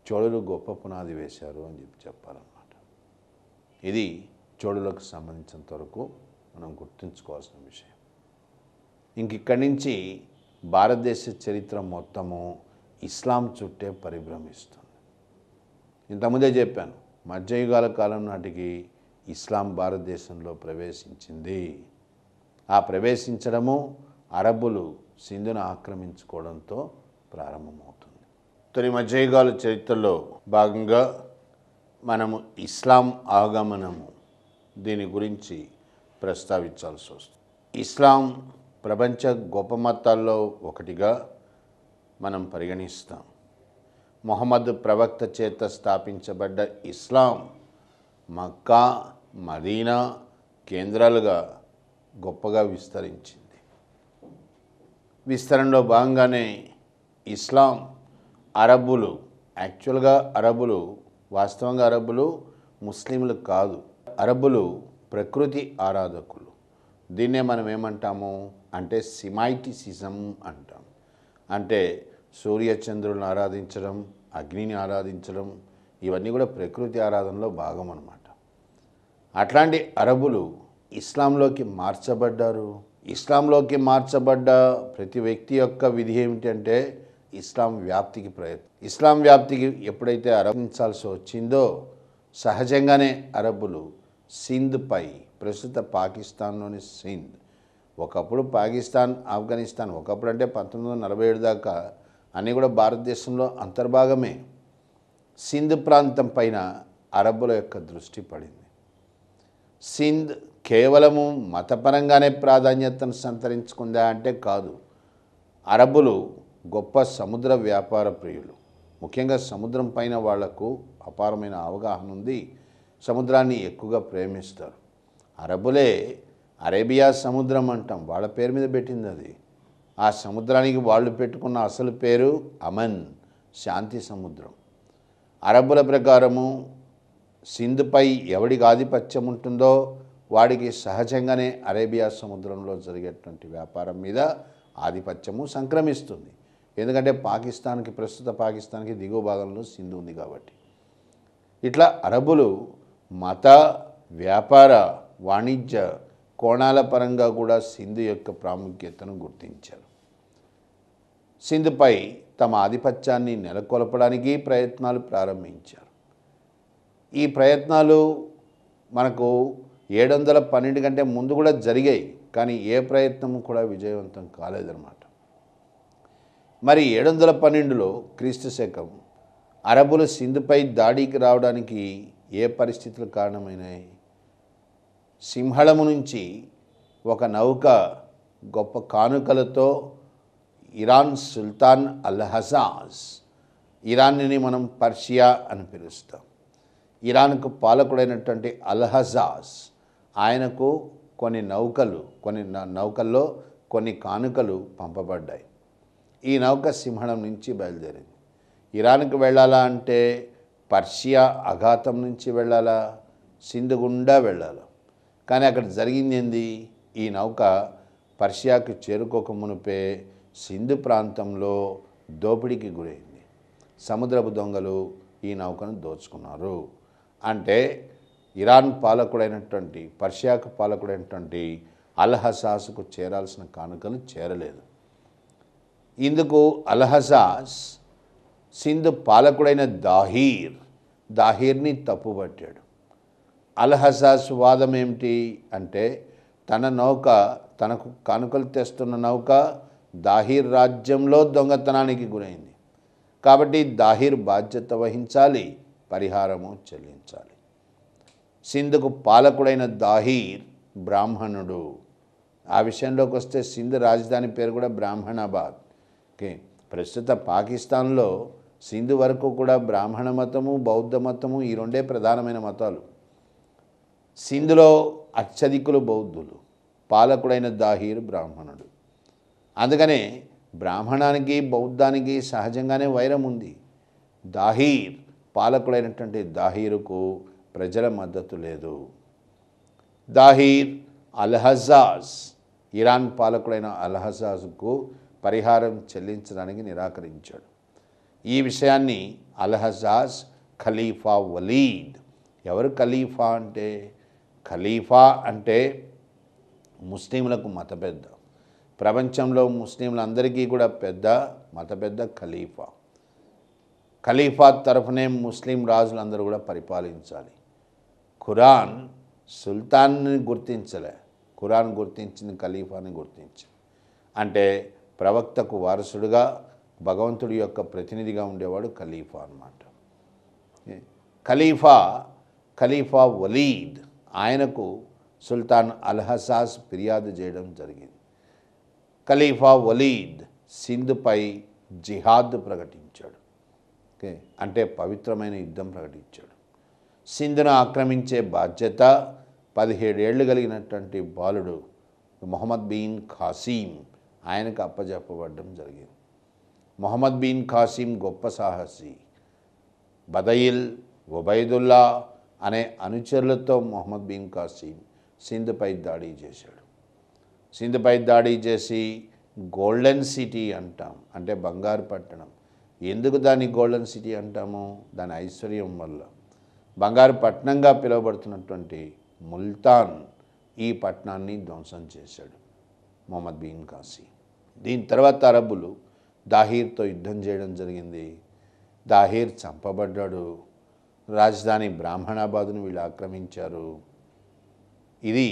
చోళులు గొప్ప పునాది వేశారు అని చెప్పాలన్నమాట. ఇది చోళులకు సంబంధించినంత వరకు మనం గుర్తుంచుకోవాల్సిన విషయం. ఇక్కడి నుంచి భారతదేశ చరిత్ర మొత్తము ఇస్లాం చుట్టే పరిభ్రమిస్తుంది. ఇంతకుముందే చెప్పాను, మధ్యయుగాల కాలం నాటికి ఇస్లాం భారతదేశంలో ప్రవేశించింది. ఆ ప్రవేశించడము అరబ్బులు సింధును ఆక్రమించుకోవడంతో ప్రారంభమవుతుంది. తొలి మధ్యయుగాల చరిత్రలో భాగంగా మనము ఇస్లాం ఆగమనము దీని గురించి ప్రస్తావించాల్సి వస్తుంది. ఇస్లాం ప్రపంచ గొప్ప మతాల్లో ఒకటిగా మనం పరిగణిస్తాం. మొహమ్మద్ ప్రవక్త చేత స్థాపించబడ్డ ఇస్లాం మక్కా, మదీనా కేంద్రాలుగా గొప్పగా విస్తరించింది. విస్తరణలో భాగంగానే ఇస్లాం అరబ్బులు, యాక్చువల్గా అరబ్బులు, వాస్తవంగా అరబ్బులు ముస్లింలు కాదు, అరబ్బులు ప్రకృతి ఆరాధకులు. దీన్నే మనం ఏమంటాము అంటే సిమైటిసిజం అంటాం. అంటే సూర్యచంద్రులను ఆరాధించడం, అగ్నిని ఆరాధించడం, ఇవన్నీ కూడా ప్రకృతి ఆరాధనలో భాగం అన్నమాట. అట్లాంటి అరబులు ఇస్లాంలోకి మార్చబడ్డారు. ఇస్లాంలోకి మార్చబడ్డ ప్రతి వ్యక్తి యొక్క విధి ఏమిటంటే ఇస్లాం వ్యాప్తికి ప్రయత్నం. ఇస్లాం వ్యాప్తికి ఎప్పుడైతే ఆరంభించాల్సి వచ్చిందో సహజంగానే అరబ్బులు సింధ్పై, ప్రస్తుత పాకిస్తాన్లోని సింధ్, ఒకప్పుడు పాకిస్తాన్, ఆఫ్ఘనిస్తాన్, ఒకప్పుడు అంటే 1947 దాకా అన్నీ కూడా భారతదేశంలో అంతర్భాగమే. సింధ్ ప్రాంతం పైన అరబ్బుల యొక్క దృష్టి పడింది. సింధ్ కేవలము మతపరంగానే ప్రాధాన్యతను సంతరించుకుందా అంటే కాదు. అరబ్బులు గొప్ప సముద్ర వ్యాపార ప్రియులు. ముఖ్యంగా సముద్రం పైన వాళ్లకు అపారమైన అవగాహన ఉంది. సముద్రాన్ని ఎక్కువగా ప్రేమిస్తారు. అరబ్బులే అరేబియా సముద్రం అంటాం, వాళ్ళ పేరు మీద పెట్టింది అది. ఆ సముద్రానికి వాళ్ళు పెట్టుకున్న అసలు పేరు అమన్, శాంతి సముద్రం. అరబ్బుల ప్రకారము సింధ్పై ఎవడికి ఆధిపత్యం ఉంటుందో వాడికి సహజంగానే అరేబియా సముద్రంలో జరిగేటువంటి వ్యాపారం మీద ఆధిపత్యము సంక్రమిస్తుంది. ఎందుకంటే పాకిస్తాన్కి, ప్రస్తుత పాకిస్తాన్కి దిగువ భాగంలో సింధు ఉంది కాబట్టి. ఇట్లా అరబ్బులు మత, వ్యాపార, వాణిజ్య కోణాల పరంగా కూడా సింధు యొక్క ప్రాముఖ్యతను గుర్తించారు. సింధుపై తమ ఆధిపత్యాన్ని నెలకొల్పడానికి ప్రయత్నాలు ప్రారంభించారు. ఈ ప్రయత్నాలు మనకు 712 కంటే ముందు కూడా జరిగాయి, కానీ ఏ ప్రయత్నము కూడా విజయవంతం కాలేదన్నమాట. మరి 712లో క్రీస్తు శకం అరబ్బులు సింధుపై దాడికి రావడానికి ఏ పరిస్థితులు కారణమైనాయి? సింహళము నుంచి ఒక నౌక గొప్ప కానుకలతో ఇరాన్ సుల్తాన్ అల్-హజాజ్, ఇరాన్ని మనం పర్షియా అని పిలుస్తాం, ఇరాన్కు పాలకుడైనటువంటి అల్-హజాజ్, ఆయనకు కొన్ని నౌకల్లో కొన్ని కానుకలు పంపబడ్డాయి. ఈ నౌక సింహళం నుంచి బయలుదేరింది. ఇరాన్కు వెళ్ళాలా అంటే పర్షియా అఘాతం నుంచి వెళ్ళాలా, సింధు గుండా వెళ్ళాలా. కానీ అక్కడ జరిగింది ఏంది? ఈ నౌక పర్షియాకు చేరుకోక మునిపే సింధు ప్రాంతంలో దోపిడీకి గురైంది. సముద్రపు దొంగలు ఈ నౌకను దోచుకున్నారు. అంటే ఇరాన్ పాలకుడైనటువంటి, పర్షియాకు పాలకుడైనటువంటి అల్-హజాజ్కు చేరాల్సిన కానుకలు చేరలేదు. ఇందుకు అల్-హజాజ్ సింధు పాలకుడైన దాహీర్ని తప్పుపట్టాడు. అల్-హజాజ్ వాదం ఏమిటి అంటే తన నౌక, తనకు కానుకలు తెస్తున్న నౌక దాహీర్ రాజ్యంలో దొంగతనానికి గురైంది కాబట్టి దాహీర్ బాధ్యత వహించాలి, పరిహారము చెల్లించాలి. సింధుకు పాలకుడైన దాహీర్ బ్రాహ్మణుడు. ఆ విషయంలోకి వస్తే సింధ్ రాజధాని పేరు కూడా బ్రాహ్మణాబాద్. ఓకే, ప్రస్తుత పాకిస్తాన్లో సింధు వరకు కూడా బ్రాహ్మణ మతము, బౌద్ధ మతము, ఈ రెండే ప్రధానమైన మతాలు. సింధులో అత్యధికులు బౌద్ధులు. పాలకుడైన దాహీర్ బ్రాహ్మణుడు. అందుకనే బ్రాహ్మణానికి బౌద్ధానికి సహజంగానే వైరం ఉంది. దాహీర్ పాలకుడైనటువంటి దాహీరుకు ప్రజల మద్దతు లేదు. దాహీర్ అల్-హజ్జాజ్ ఇరాన్ పాలకుడైన అల్-హజ్జాజ్కు పరిహారం చెల్లించడానికి నిరాకరించాడు. ఈ విషయాన్ని అల్-హజ్జాజ్ ఖలీఫా వలీద్, ఎవరు ఖలీఫా అంటే, ఖలీఫా అంటే ముస్లింలకు మత పెద్ద, ప్రపంచంలో ముస్లింలందరికీ కూడా పెద్ద మత పెద్ద ఖలీఫా. ఖలీఫా తరఫునే ముస్లిం రాజులందరూ కూడా పరిపాలించాలి. ఖురాన్ సుల్తాన్ని గుర్తించలే, ఖురాన్ గుర్తించింది ఖలీఫాని గుర్తించింది. అంటే ప్రవక్తకు వారసుడుగా భగవంతుడి యొక్క ప్రతినిధిగా ఉండేవాడు ఖలీఫా అన్నమాట. ఖలీఫా వలీద్ ఆయనకు సుల్తాన్ అల్-హజ్జాజ్ ఫిర్యాదు చేయడం జరిగింది. ఖలీఫా వలీద్ సింధుపై జిహాద్ ప్రకటించాడు. అంటే పవిత్రమైన యుద్ధం ప్రకటించాడు. సింధును ఆక్రమించే బాధ్యత 17 ఏళ్ళు కలిగినటువంటి బాలుడు మొహమ్మద్ బిన్ ఖాసీం ఆయనకు అప్పజెప్పబడడం జరిగింది. మొహమ్మద్ బిన్ ఖాసీం గొప్ప సాహసి. బదయిల్, ఉబైదుల్లా అనే అనుచరులతో మొహమ్మద్ బిన్ ఖాసీం సింధుపై దాడి చేశాడు. సింధుపై దాడి చేసి గోల్డెన్ సిటీ అంటాం, అంటే బంగారు పట్టణం. ఎందుకు దాన్ని గోల్డెన్ సిటీ అంటాము? దాని ఐశ్వర్యం వల్ల. బంగారు పట్టణంగా పిలువబడుతున్నటువంటి ముల్తాన్ ఈ పట్టణాన్ని ధ్వంసం చేశాడు మొహమ్మద్ బిన్ ఖాసీం. దీని తర్వాత అరబ్బులు దాహీర్తో యుద్ధం చేయడం జరిగింది. దాహీర్ చంపబడ్డాడు. రాజధాని బ్రాహ్మణాబాదును వీళ్ళు ఆక్రమించారు. ఇది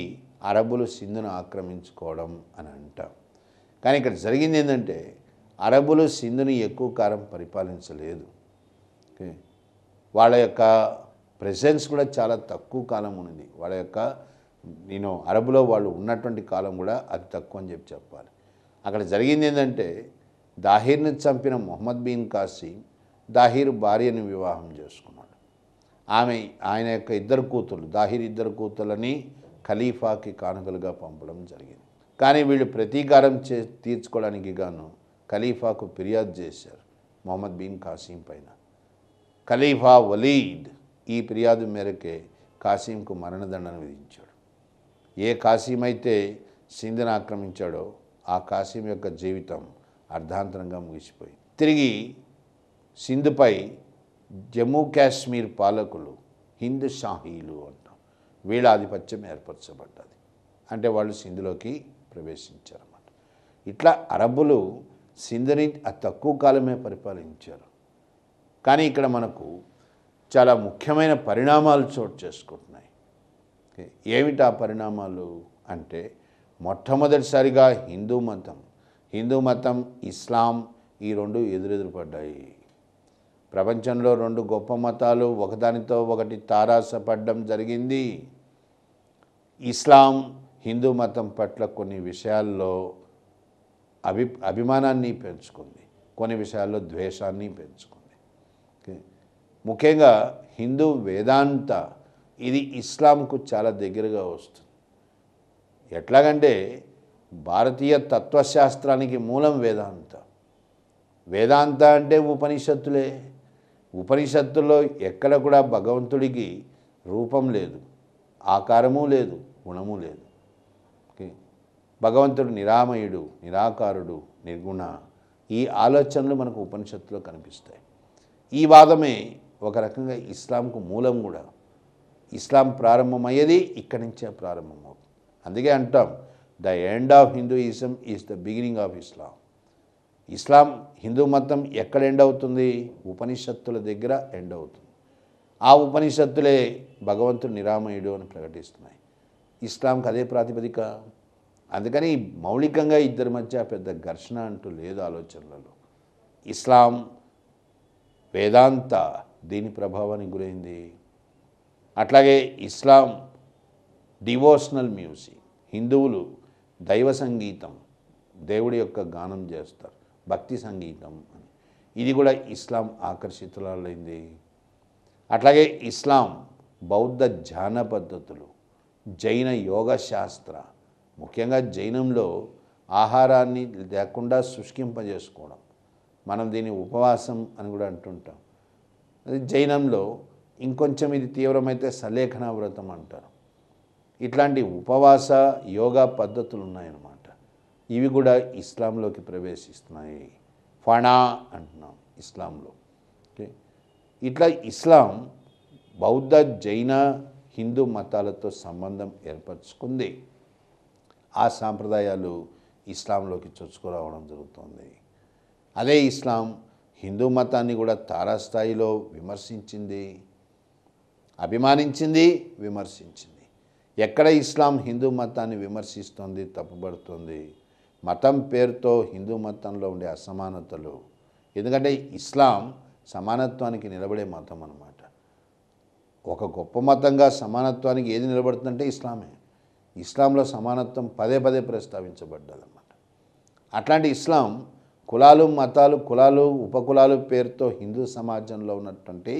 అరబ్బులు సింధును ఆక్రమించుకోవడం అని అంటాం. కానీ ఇక్కడ జరిగింది ఏంటంటే అరబ్బులు సింధుని ఎక్కువ కాలం పరిపాలించలేదు. వాళ్ళ యొక్క ప్రెసెన్స్ కూడా చాలా తక్కువ కాలం ఉన్నది. వాళ్ళ యొక్క అరబ్బులో వాళ్ళు ఉన్నటువంటి కాలం కూడా అతి తక్కువ అని చెప్పాలి. అక్కడ జరిగింది ఏంటంటే దాహీర్ని చంపిన మొహమ్మద్ బిన్ ఖాసీం దాహీర్ భార్యను వివాహం చేసుకున్నాడు. ఆయన యొక్క ఇద్దరు కూతుళ్ళు, దాహీర్ ఇద్దరు కూతుళ్ళని ఖలీఫాకి కానుకలుగా పంపడం జరిగింది. కానీ వీళ్ళు ప్రతీకారం తీర్చుకోవడానికి గాను ఖలీఫాకు ఫిర్యాదు చేశారు మొహమ్మద్ బిన్ ఖాసీం పైన. ఖలీఫా వలీద్ ఈ ఫిర్యాదు మేరకే ఖాసీంకు మరణదండన విధించాడు. ఏ ఖాసీం అయితే సింధును ఆక్రమించాడో ఆ ఖాసీం యొక్క జీవితం అర్ధాంతరంగా ముగిసిపోయింది. తిరిగి సింధుపై జమ్మూ కాశ్మీర్ పాలకులు హింద్ షాహీలు అంటాం, వీళ్ళ ఆధిపత్యం ఏర్పరచబడ్డది. అంటే వాళ్ళు సింధులోకి ప్రవేశించారన్నమాట. ఇట్లా అరబ్బులు సింధుని అతి తక్కువ కాలమే పరిపాలించారు. కానీ ఇక్కడ మనకు చాలా ముఖ్యమైన పరిణామాలు చోటు చేసుకుంటున్నాయి. ఏమిటి ఆ పరిణామాలు అంటే, మొట్టమొదటిసారిగా హిందూ మతం ఇస్లాం ఈ రెండు ఎదురెదురు పడ్డాయి. ప్రపంచంలో రెండు గొప్ప మతాలు ఒకదానితో ఒకటి తారాసపడడం జరిగింది. ఇస్లాం హిందూ మతం పట్ల కొన్ని విషయాల్లో అభిమానాన్ని పెంచుకుంది, కొన్ని విషయాల్లో ద్వేషాన్ని పెంచుకుంది. ముఖ్యంగా హిందూ వేదాంత ఇది ఇస్లాంకు చాలా దగ్గరగా వస్తుంది. ఎట్లాగంటే భారతీయ తత్వశాస్త్రానికి మూలం వేదాంత అంటే ఉపనిషత్తులే. ఉపనిషత్తుల్లో ఎక్కడ కూడా భగవంతుడికి రూపం లేదు, ఆకారము లేదు, గుణము లేదు. భగవంతుడు నిరామయుడు, నిరాకారుడు, నిర్గుణ, ఈ ఆలోచనలు మనకు ఉపనిషత్తులో కనిపిస్తాయి. ఈ వాదమే ఒక రకంగా ఇస్లాంకు మూలం కూడా. ఇస్లాం ప్రారంభమయ్యేది ఇక్కడి నుంచే ప్రారంభమవుతుంది. అందుకే అంటాం the end of Hinduism is the beginning of Islam. Islam Hindu మతం ఎక్కడ ఎండ్ అవుతుంది? ఉపనిషత్తుల దగ్గర ఎండ్ అవుతుంది. ఆ ఉపనిషత్తులే భగవంతుడు నిరామయుడు అని ప్రకటిస్తున్నాయి. ఇస్లాంకి అదే ప్రాతిపదిక. అందుకని మౌలికంగా ఇద్దరి మధ్య పెద్ద ఘర్షణ అంటూ లేదు ఆలోచనలలో. ఇస్లాం వేదాంత దీని ప్రభావానికి గురైంది. అట్లాగే ఇస్లాం డివోషనల్ మ్యూజిక్, హిందువులు దైవ సంగీతం, దేవుడి యొక్క గానం చేస్తారు, భక్తి సంగీతం అని, ఇది కూడా ఇస్లాం ఆకర్షితులైంది. అట్లాగే ఇస్లాం బౌద్ధ ధ్యాన పద్ధతులు, జైన యోగ శాస్త్ర, ముఖ్యంగా జైనంలో ఆహారాన్ని లేకుండా శుష్కింపజేసుకోవడం, మనం దీన్ని ఉపవాసం అని కూడా అంటుంటాం. అది జైనంలో ఇంకొంచెం ఇది తీవ్రమైతే సలేఖన వ్రతం అంటారు. ఇట్లాంటి ఉపవాస యోగా పద్ధతులు ఉన్నాయన్నమాట. ఇవి కూడా ఇస్లాంలోకి ప్రవేశిస్తున్నాయి. ఫణా అంటున్నాం ఇస్లాంలో. ఓకే, ఇట్లా ఇస్లాం బౌద్ధ జైన హిందూ మతాలతో సంబంధం ఏర్పరచుకుంది. ఆ సాంప్రదాయాలు ఇస్లాంలోకి చొచ్చుకురావడం జరుగుతుంది. అదే ఇస్లాం హిందూ మతాన్ని కూడా తారాస్థాయిలో విమర్శించింది, అభిమానించింది, విమర్శించింది. ఎక్కడ ఇస్లాం హిందూ మతాన్ని విమర్శిస్తుంది, తప్పుపడుతుంది? మతం పేరుతో హిందూ మతంలో ఉండే అసమానతలు. ఎందుకంటే ఇస్లాం సమానత్వానికి నిలబడే మతం అన్నమాట. ఒక గొప్ప మతంగా సమానత్వానికి ఏది నిలబడుతుందంటే ఇస్లామే. ఇస్లాంలో సమానత్వం పదే పదే ప్రస్తావించబడ్డదన్నమాట. అట్లాంటి ఇస్లాం కులాలు, మతాలు, కులాలు, ఉపకులాలు పేరుతో హిందూ సమాజంలో ఉన్నటువంటి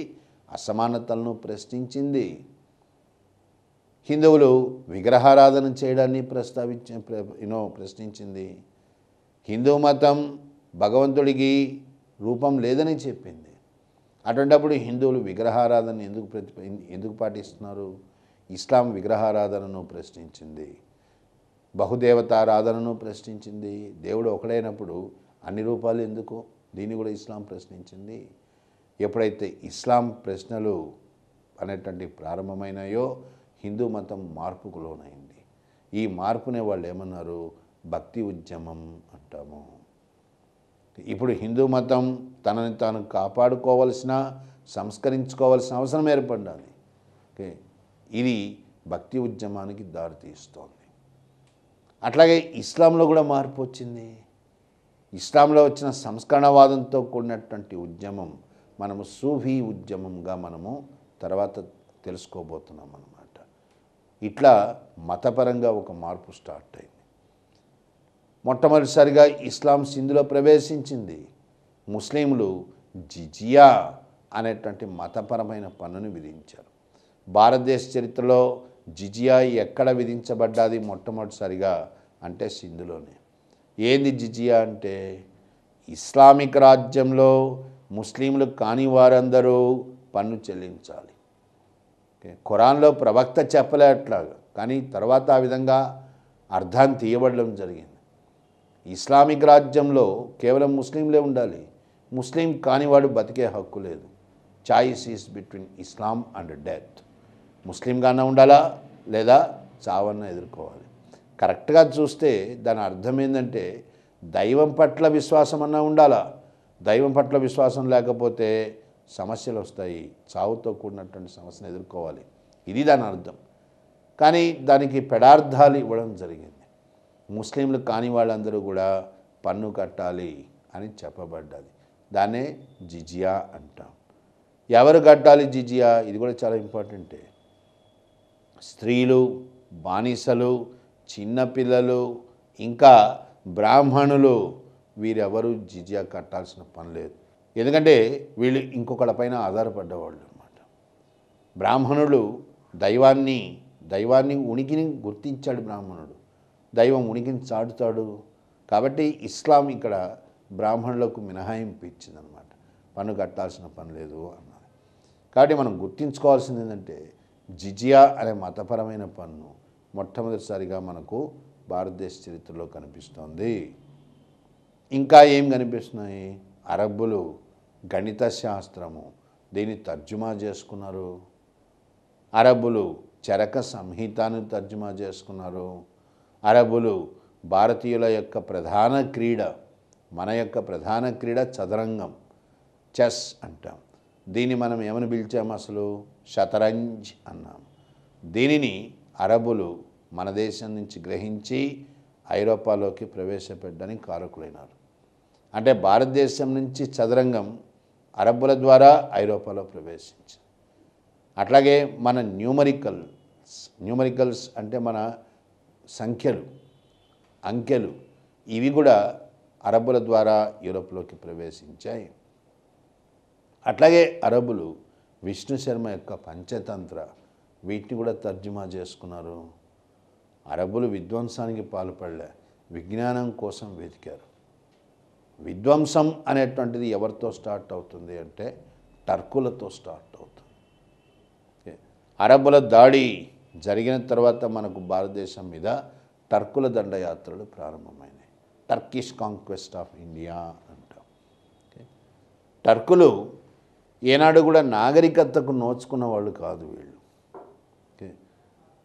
అసమానతలను ప్రశ్నించింది. హిందువులు విగ్రహారాధన చేయడాన్ని ప్రశ్నించింది. హిందూ మతం భగవంతుడికి రూపం లేదని చెప్పింది. అటువంటిప్పుడు హిందువులు విగ్రహారాధన ఎందుకు పాటిస్తున్నారు? ఇస్లాం విగ్రహారాధనను ప్రశ్నించింది, బహుదేవతారాధనను ప్రశ్నించింది. దేవుడు ఒకడైనప్పుడు అన్ని రూపాలు ఎందుకు? దీన్ని కూడా ఇస్లాం ప్రశ్నించింది. ఎప్పుడైతే ఇస్లాం ప్రశ్నలు అనేటువంటి ప్రారంభమైనాయో హిందూ మతం మార్పుకు లోనైంది. ఈ మార్పునే వాళ్ళు ఏమన్నారు? భక్తి ఉద్యమం అంటాము. ఇప్పుడు హిందూ మతం తనని తాను కాపాడుకోవాల్సిన, సంస్కరించుకోవాల్సిన అవసరం ఏర్పడ్డాలి. ఓకే, ఇది భక్తి ఉద్యమానికి దారితీస్తోంది. అట్లాగే ఇస్లాంలో కూడా మార్పు వచ్చింది. ఇస్లాంలో వచ్చిన సంస్కరణవాదంతో కూడినటువంటి ఉద్యమం మనము సూఫీ ఉద్యమంగా మనము తర్వాత తెలుసుకోబోతున్నాం అన్నమాట. ఇట్లా మతపరంగా ఒక మార్పు స్టార్ట్ అయింది. మొట్టమొదటిసారిగా ఇస్లాం సింధులో ప్రవేశించింది. ముస్లింలు జిజియా అనేటువంటి మతపరమైన పన్నును విధించారు. భారతదేశ చరిత్రలో జిజియా ఎక్కడ విధించబడ్డాది మొట్టమొదటిసారిగా అంటే సింధులోనే. ఏంది జిజియా అంటే? ఇస్లామిక్ రాజ్యంలో ముస్లింలు కాని వారందరూ పన్ను చెల్లించాలి. ఖురాన్లో ప్రవక్త చెప్పలే అట్లాగా, కానీ తర్వాత ఆ విధంగా అర్థాన్ని తీయబడడం జరిగింది. ఇస్లామిక్ రాజ్యంలో కేవలం ముస్లింలే ఉండాలి, ముస్లిం కానివాడు బతికే హక్కు లేదు. Choice is between Islam and death. ముస్లింగానే ఉండాలా లేదా చావన్న ఎదుర్కోవాలి. కరెక్ట్గా చూస్తే దాని అర్థం ఏంటంటే దైవం పట్ల విశ్వాసం అన్నా ఉండాలా. దైవం పట్ల విశ్వాసం లేకపోతే సమస్యలు వస్తాయి, చావుతో కూడినటువంటి సమస్యను ఎదుర్కోవాలి. ఇది దాని అర్థం. కానీ దానికి పెడార్థాలు ఇవ్వడం జరిగింది. ముస్లింలు కాని వాళ్ళందరూ కూడా పన్ను కట్టాలి అని చెప్పబడ్డది. దాన్నే జిజియా అంటాం. ఎవరు కట్టాలి జిజియా? ఇది కూడా చాలా ఇంపార్టెంటే. స్త్రీలు, బానిసలు, చిన్నపిల్లలు, ఇంకా బ్రాహ్మణులు వీరెవరు జిజియా కట్టాల్సిన పని లేదు. ఎందుకంటే వీళ్ళు ఇంకొకళ్ళపైన ఆధారపడ్డవాళ్ళు అన్నమాట. బ్రాహ్మణులు దైవాన్ని ఉనికిని గుర్తించాడు. బ్రాహ్మణుడు దైవం ఉనికిని చాటుతాడు. కాబట్టి ఇస్లాం ఇక్కడ బ్రాహ్మణులకు మినహాయింపు ఇచ్చిందనమాట. పన్ను కట్టాల్సిన పని లేదు అన్నది. కాబట్టి మనం గుర్తించుకోవాల్సింది ఏంటంటే జిజియా అనే మతపరమైన పన్ను మొట్టమొదటిసారిగా మనకు భారతదేశ చరిత్రలో కనిపిస్తోంది. ఇంకా ఏం కనిపిస్తున్నాయి? అరబ్బులు గణిత శాస్త్రము దీన్ని తర్జుమా చేసుకున్నారు. అరబ్బులు చరక సంహితను తర్జుమా చేసుకున్నారు. అరబ్బులు భారతీయుల యొక్క ప్రధాన క్రీడ, మన యొక్క ప్రధాన క్రీడ చదరంగం, చెస్ అంటాం. దీన్ని మనం ఏమని పిలిచాము? అసలు షతరంజ్ అన్నాం. దీనిని అరబ్బులు మన దేశం నుంచి గ్రహించి ఐరోపాలోకి ప్రవేశపెట్టడానికి కారకులైనారు. అంటే భారతదేశం నుంచి చదరంగం అరబ్బుల ద్వారా ఐరోపాలో ప్రవేశించింది. అట్లాగే మన న్యూమరికల్స్ అంటే మన సంఖ్యలు, అంకెలు, ఇవి కూడా అరబ్బుల ద్వారా యూరోప్లోకి ప్రవేశించాయి. అట్లాగే అరబ్బులు విష్ణు శర్మ యొక్క పంచతంత్ర వీటిని కూడా తర్జుమా చేసుకున్నారు. అరబ్బులు విధ్వంసానికి పాల్పడలే, విజ్ఞానం కోసం వెతికారు. విధ్వంసం అనేటువంటిది ఎవరితో స్టార్ట్ అవుతుంది అంటే టర్కులతో స్టార్ట్ అవుతుంది. అరబ్బుల దాడి జరిగిన తర్వాత మనకు భారతదేశం మీద టర్కుల దండయాత్రలు ప్రారంభమైనాయి. టర్కిష్ కాంక్వెస్ట్ ఆఫ్ ఇండియా అంటాం. టర్కులు ఏనాడు కూడా నాగరికతకు నోచుకున్న వాళ్ళు కాదు వీళ్ళు.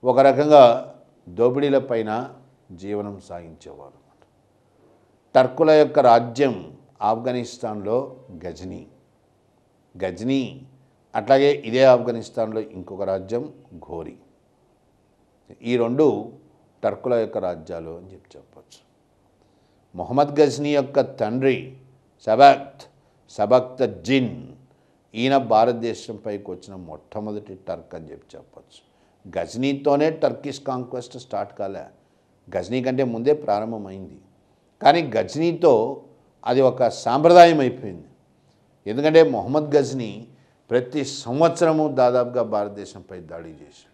ఒక రకంగా దోపిడీల పైన జీవనం సాగించేవారు. టర్కుల యొక్క రాజ్యం ఆఫ్ఘనిస్తాన్లో గజ్నీ, అట్లాగే ఇదే ఆఫ్ఘనిస్తాన్లో ఇంకొక రాజ్యం ఘోరీ. ఈ రెండు టర్కుల యొక్క రాజ్యాలు అని చెప్పచ్చు. మొహమ్మద్ గజ్నీ యొక్క తండ్రి సబక్తజిన్, ఈయన భారతదేశంపైకి వచ్చిన మొట్టమొదటి టర్క్ అని చెప్పచ్చు. గజ్నీతోనే టర్కిష్ కాంక్వెస్ట్ స్టార్ట్ కాలే, గజ్నీ కంటే ముందే ప్రారంభమైంది. కానీ గజ్నీతో అది ఒక సాంప్రదాయం అయిపోయింది. ఎందుకంటే మొహమ్మద్ గజ్నీ ప్రతి సంవత్సరము దాదాపుగా భారతదేశంపై దాడి చేశాడు.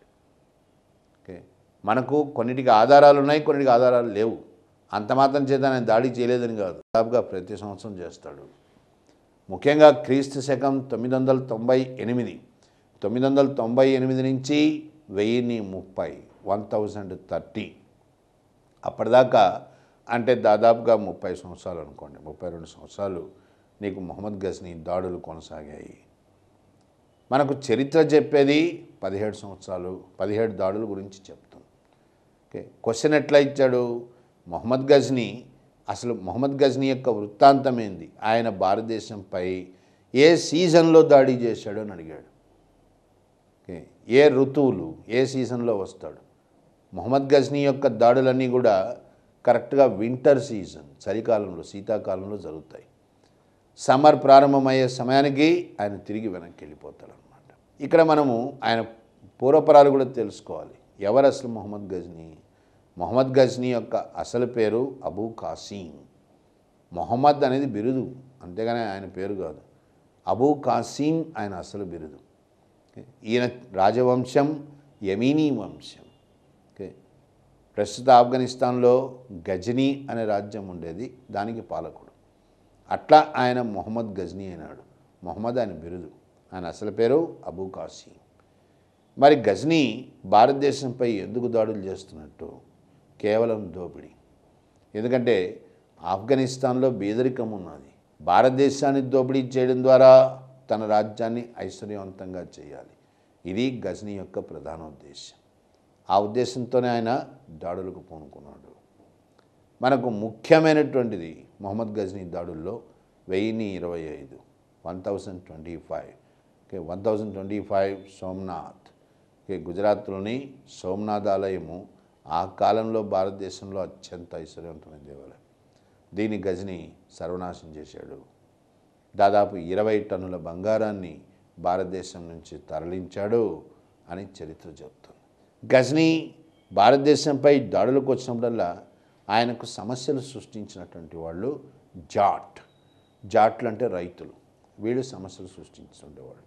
మనకు కొన్నిటికి ఆధారాలు ఉన్నాయి, కొన్నిటికి ఆధారాలు లేవు. అంత మాత్రం చేత ఆయన దాడి చేయలేదని కాదు, దాదాపుగా ప్రతి సంవత్సరం చేస్తాడు. ముఖ్యంగా క్రీస్తు శకం 998 నుంచి 1030 అప్పటిదాకా, అంటే దాదాపుగా 30 సంవత్సరాలు అనుకోండి, 32 సంవత్సరాలు నీకు మొహమ్మద్ గజ్నీ దాడులు కొనసాగాయి. మనకు చరిత్ర చెప్పేది 17 సంవత్సరాలు, 17 దాడుల గురించి చెప్తుంది. క్వశ్చన్ ఎట్లా ఇచ్చాడు? మొహమ్మద్ గజ్నీ యొక్క వృత్తాంతం ఏంది, ఆయన భారతదేశంపై ఏ సీజన్లో దాడి చేశాడు అని అడిగాడు. ఏ ఋతువులు, ఏ సీజన్లో వస్తాడు? మొహమ్మద్ గజ్నీ యొక్క దాడులన్నీ కూడా కరెక్ట్గా వింటర్ సీజన్, చలికాలంలో, శీతాకాలంలో జరుగుతాయి. సమ్మర్ ప్రారంభమయ్యే సమయానికి ఆయన తిరిగి వెనక్కి వెళ్ళిపోతాడు అన్నమాట. ఇక్కడ మనము ఆయన పూర్వపరాలు కూడా తెలుసుకోవాలి. ఎవరు అసలు మొహమ్మద్ గజ్నీ? మొహమ్మద్ గజ్నీ యొక్క అసలు పేరు అబూ కాసిం. మొహమ్మద్ అనేది బిరుదు, అంతేగాని ఆయన పేరు కాదు. అబూ కాసిం ఆయన అసలు బిరుదు. ఈయన రాజవంశం యమీనీ వంశం. ప్రస్తుత ఆఫ్ఘనిస్తాన్లో గజ్నీ అనే రాజ్యం ఉండేది, దానికి పాలకుడు. అట్లా ఆయన మొహమ్మద్ గజ్నీ అయినాడు. మొహమ్మద్ ఆయన బిరుదు, ఆయన అసలు పేరు అబూ కాసిం. మరి గజ్నీ భారతదేశంపై ఎందుకు దాడులు చేస్తున్నట్టు? కేవలం దోపిడీ. ఎందుకంటే ఆఫ్ఘనిస్తాన్లో బేదరికం ఉన్నది. భారతదేశాన్ని దోపిడీ చేయడం ద్వారా తన రాజ్యాన్ని ఐశ్వర్యవంతంగా చేయాలి. ఇది గజ్నీ యొక్క ప్రధాన ఉద్దేశం. ఆ ఉద్దేశంతోనే ఆయన దాడులకు పూనుకున్నాడు. మనకు ముఖ్యమైనటువంటిది మొహమ్మద్ గజ్నీ దాడుల్లో 1025 1025 సోమనాథ్. గుజరాత్లోని సోమనాథ్ ఆలయము ఆ కాలంలో భారతదేశంలో అత్యంత ఐశ్వర్యవంతమైన దేవాలయం. దీన్ని గజ్నీ సర్వనాశనం చేశాడు. దాదాపు 20 టన్నుల బంగారాన్ని భారతదేశం నుంచి తరలించాడు అని చరిత్ర చెబుతుంది. గజ్నీ భారతదేశంపై దాడులకు వచ్చినప్పుడల్లా ఆయనకు సమస్యలు సృష్టించినటువంటి వాళ్ళు జాట్లు అంటే రైతులు. వీళ్ళు సమస్యలు సృష్టించుండేవాళ్ళు.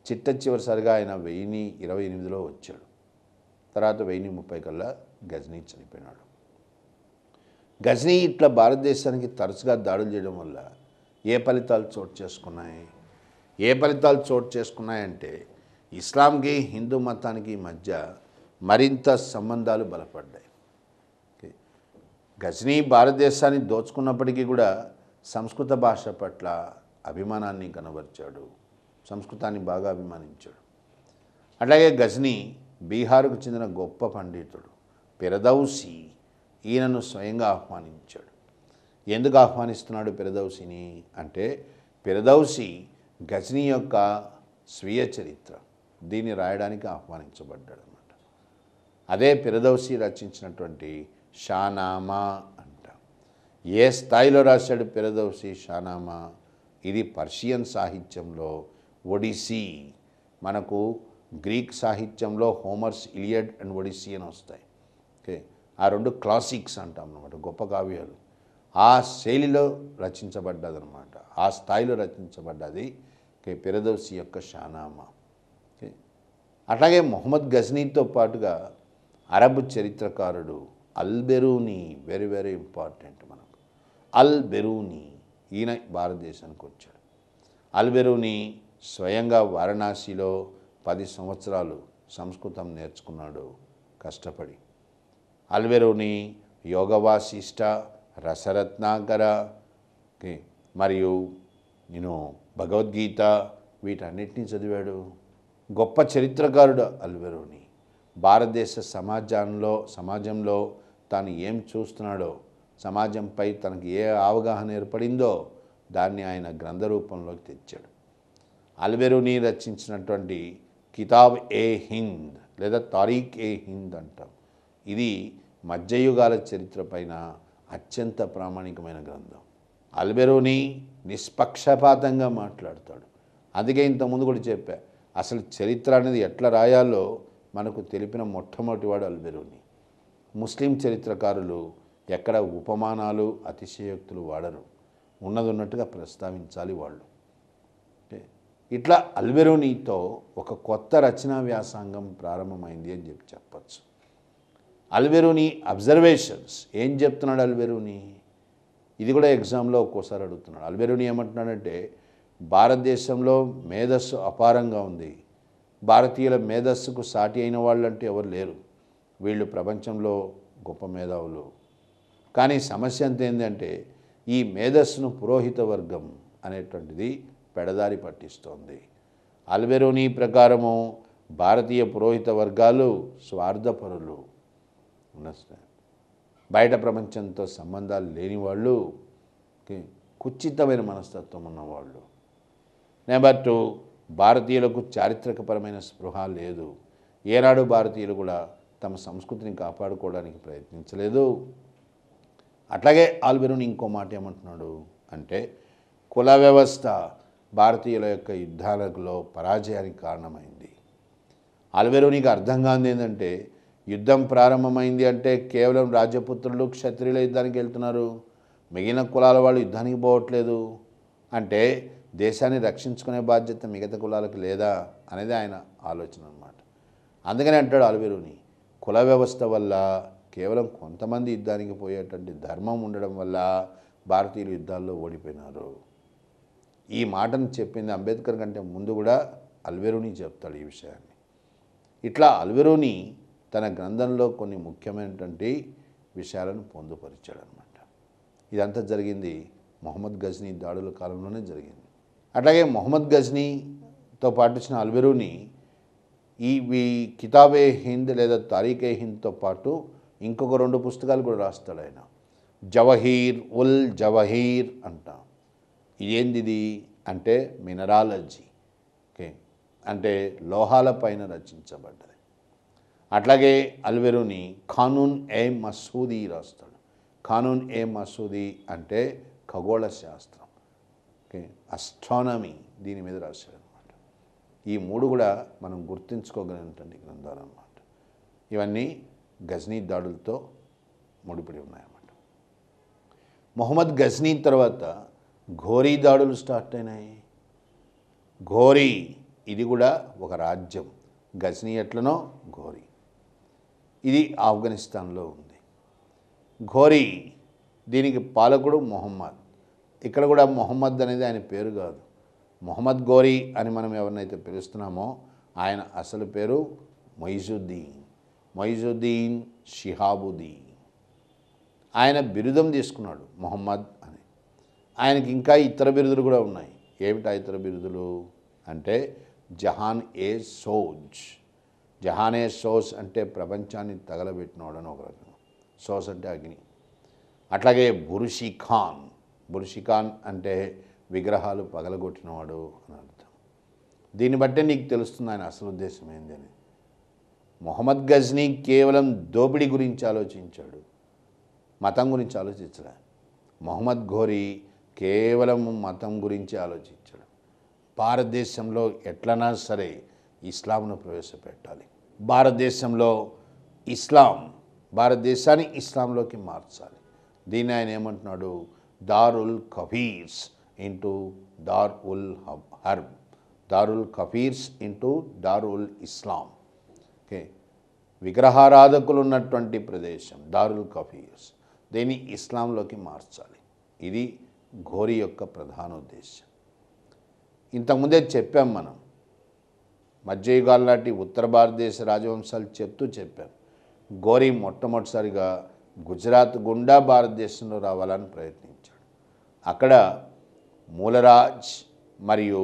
చిట్ట చివరిసారిగా ఆయన 1028లో వచ్చాడు. తర్వాత 1030 కల్లా గజ్నీ చనిపోయినాడు. గజ్నీ ఇట్లా భారతదేశానికి తరచుగా దాడులు చేయడం వల్ల ఏ ఫలితాలు చోటు చేసుకున్నాయంటే ఇస్లాంకి హిందూ మతానికి మధ్య మరింత సంబంధాలు బలపడ్డాయి. గజ్నీ భారతదేశాన్ని దోచుకున్నప్పటికీ కూడా సంస్కృత భాష పట్ల అభిమానాన్ని కనబరిచాడు, సంస్కృతాన్ని బాగా అభిమానించాడు. అట్లాగే గజ్నీ బీహార్కు చెందిన గొప్ప పండితుడు ఫిరదౌసి, ఈయనను స్వయంగా ఆహ్వానించాడు. ఎందుకు ఆహ్వానిస్తున్నాడు ఫిరదౌసిని అంటే ఫిరదౌసి గజ్నీ యొక్క స్వీయ చరిత్ర, దీన్ని రాయడానికి ఆహ్వానించబడ్డాడు అన్నమాట. అదే ఫిరదౌసి రచించినటువంటి షానామా అంట. ఏ స్థాయిలో రాశాడు ఫిరదౌసి షానామా? ఇది పర్షియన్ సాహిత్యంలో ఒడిసీ, మనకు గ్రీక్ సాహిత్యంలో హోమర్స్ ఇలియడ్ అండ్ ఒడిసీ అని వస్తాయి. ఆ రెండు క్లాసిక్స్ అంటాం అన్నమాట, గొప్ప కావ్యాలు. ఆ శైలిలో రచించబడ్డదన్నమాట, ఆ స్థాయిలో రచించబడ్డది ఫిరదౌసి యొక్క షానామా. అట్లాగే మొహమ్మద్ గజ్నీతో పాటుగా అరబ్ చరిత్రకారుడు అల్బెరూని, వెరీ వెరీ ఇంపార్టెంట్ మనకు. అల్బెరూని ఈయన భారతదేశానికి వచ్చాడు. అల్బెరూని స్వయంగా వారణాసిలో 10 సంవత్సరాలు సంస్కృతం నేర్చుకున్నాడు కష్టపడి. అల్బెరూని యోగవాసిష్ట, రసరత్నాకర మరియు భగవద్గీత వీటన్నిటినీ చదివాడు. గొప్ప చరిత్రకారుడు అల్బెరూని. భారతదేశ సమాజంలో తాను ఏం చూస్తున్నాడో, సమాజంపై తనకు ఏ అవగాహన ఏర్పడిందో దాన్ని ఆయన గ్రంథ రూపంలోకి తెచ్చాడు. అల్బెరూని రచించినటువంటి కితాబ్ ఏ హింద్ లేదా తారీఖ్ ఏ హింద్ అంటాం. ఇది మధ్యయుగాల చరిత్ర పైన అత్యంత ప్రామాణికమైన గ్రంథం. అల్బెరూని నిష్పక్షపాతంగా మాట్లాడతాడు. అందుకే ఇంతకుముందు కూడా చెప్పా, అసలు చరిత్ర అనేది ఎట్లా రాయాలో మనకు తెలిపిన మొట్టమొదటివాడు అల్బెరూని. ముస్లిం చరిత్రకారులు ఎక్కడ ఉపమానాలు, అతిశయోక్తులు వాడరు. ఉన్నది ఉన్నట్టుగా ప్రస్తావించాలి వాళ్ళు. ఇట్లా అల్బెరూనితో ఒక కొత్త రచనా వ్యాసంగం ప్రారంభమైంది అని చెప్పచ్చు. అల్బెరూని అబ్జర్వేషన్స్ ఏం చెప్తున్నాడు అల్బెరూని? ఇది కూడా ఎగ్జామ్లో ఒక్కోసారి అడుగుతున్నాడు. అల్బెరూని ఏమంటున్నాడంటే, భారతదేశంలో మేధస్సు అపారంగా ఉంది. భారతీయుల మేధస్సుకు సాటి అయిన వాళ్ళంటే ఎవరు లేరు. వీళ్ళు ప్రపంచంలో గొప్ప మేధావులు. కానీ సమస్య అంత ఏంటంటే, ఈ మేధస్సును పురోహిత వర్గం అనేటువంటిది పెడదారి పట్టిస్తోంది. అల్బెరూని ప్రకారము భారతీయ పురోహిత వర్గాలు స్వార్థపరులు, బయట ప్రపంచంతో సంబంధాలు లేని వాళ్ళు, కుచితమైన మనస్తత్వం ఉన్నవాళ్ళు. నెంబర్ 2, భారతీయులకు చారిత్రకపరమైన స్పృహ లేదు. ఏనాడు భారతీయులు కూడా తమ సంస్కృతిని కాపాడుకోవడానికి ప్రయత్నించలేదు. అట్లాగే అల్బెరూని ఇంకో మాట ఏమంటున్నాడు అంటే, కుల వ్యవస్థ భారతీయుల యొక్క యుద్ధాలలో పరాజయానికి కారణమైంది. అల్బెరూనికి అర్థం కానిది ఏంటంటే, యుద్ధం ప్రారంభమైంది అంటే కేవలం రాజపుత్రులు, క్షత్రియుల యుద్ధానికి వెళ్తున్నారు, మిగిలిన కులాల వాళ్ళు యుద్ధానికి పోవట్లేదు అంటే దేశాన్ని రక్షించుకునే బాధ్యత మిగతా కులాలకు లేదా అనేది ఆయన ఆలోచన అన్నమాట. అందుకని అంటాడు అల్బెరూని, కుల వ్యవస్థ వల్ల, కేవలం కొంతమంది యుద్ధానికి పోయేటువంటి ధర్మం ఉండడం వల్ల భారతీయులు యుద్ధాల్లో ఓడిపోయినారు. ఈ మాటను చెప్పింది అంబేద్కర్ కంటే ముందు కూడా అల్బెరూని చెప్తాడు ఈ విషయాన్ని. ఇట్లా అల్బెరూని తన గ్రంథంలో కొన్ని ముఖ్యమైనటువంటి విషయాలను పొందుపరిచాడు అనమాట. ఇదంతా జరిగింది మొహమ్మద్ గజ్నీ దాడుల కాలంలోనే జరిగింది. అట్లాగే మొహమ్మద్ గజ్నీతో పాటు వచ్చిన అల్బెరూని ఈ కితాబే హింద్ లేదా తారీఖే హింద్తో పాటు ఇంకొక 2 పుస్తకాలు కూడా రాస్తాడు ఆయన. జవహీర్ అంటాం. ఇదేంది అంటే మినరాలజీ, అంటే లోహాల పైన రచించబడ్డది. అట్లాగే అల్బెరూని ఖానూన్ ఏ మసూదీ రాస్తాడు. ఖానూన్ ఏ మసూదీ అంటే ఖగోళ శాస్త్రం, అస్ట్రానమీ, దీని మీద రాశాడు అనమాట. ఈ 3 కూడా మనం గుర్తుంచుకోగలిగినటువంటి గ్రంథాలు అన్నమాట. ఇవన్నీ గజ్నీ దాడులతో ముడిపడి ఉన్నాయన్నమాట. మొహమ్మద్ గజ్నీ తర్వాత ఘోరీ దాడులు స్టార్ట్ అయినాయి. ఘోరీ ఇది కూడా ఒక రాజ్యం. గజ్నీ ఎట్లనో ఘోరీ, ఇది ఆఫ్ఘనిస్తాన్లో ఉంది. ఘోరీ దీనికి పాలకుడు మొహమ్మద్. ఇక్కడ కూడా మొహమ్మద్ అనేది ఆయన పేరు కాదు. మొహమ్మద్ ఘోరీ అని మనం ఎవరినైతే పిలుస్తున్నామో ఆయన అసలు పేరు మొయిజుద్దీన్ షిహాబుద్దీన్. ఆయన బిరుదం తీసుకున్నాడు మొహమ్మద్ అని. ఆయనకి ఇంకా ఇతర బిరుదులు కూడా ఉన్నాయి. ఏమిటా ఇతర బిరుదులు అంటే జహాన్ ఏ సోజ్. జహాన్ ఏ సోజ్ అంటే ప్రపంచాన్ని తగలబెట్టినవాడు అని ఒక రకం. సోజ్ అంటే అగ్ని. అట్లాగే బుర్షిఖాన్ అంటే విగ్రహాలు పగలగొట్టినవాడు అని అర్థం. దీన్ని బట్టే నీకు తెలుస్తుంది ఆయన అసలు ఉద్దేశం ఏంది అని. మొహమ్మద్ గజ్నీ కేవలం దోపిడీ గురించి ఆలోచించాడు, మతం గురించి ఆలోచించలే. మొహమ్మద్ ఘోరీ కేవలం మతం గురించి ఆలోచించాడు. భారతదేశంలో ఎట్లనా సరే ఇస్లాంను ప్రవేశపెట్టాలి, భారతదేశాన్ని ఇస్లాంలోకి మార్చాలి. దీన్ని ఆయన ఏమంటున్నాడు, దారుల్ కఫీర్స్ ఇంటూ దారుల్ హర్బ్, దారుల్ కఫీర్స్ ఇంటూ దారుల్ ఇస్లాం. ఓకే, విగ్రహారాధకులు ఉన్నటువంటి ప్రదేశం దారుల్ కఫీర్స్, దీన్ని ఇస్లాంలోకి మార్చాలి. ఇది ఘోరీ యొక్క ప్రధాన ఉద్దేశం. ఇంతకుముందే చెప్పాం మనం, మధ్యయుగాల లాంటి ఉత్తర భారతదేశ రాజవంశాలు చెప్తూ చెప్పాం. ఘోరీ మొట్టమొదటిసారిగా గుజరాత్ గుండా భారతదేశంలో రావాలని ప్రయత్నించాడు. అక్కడ మూలరాజ్ మరియు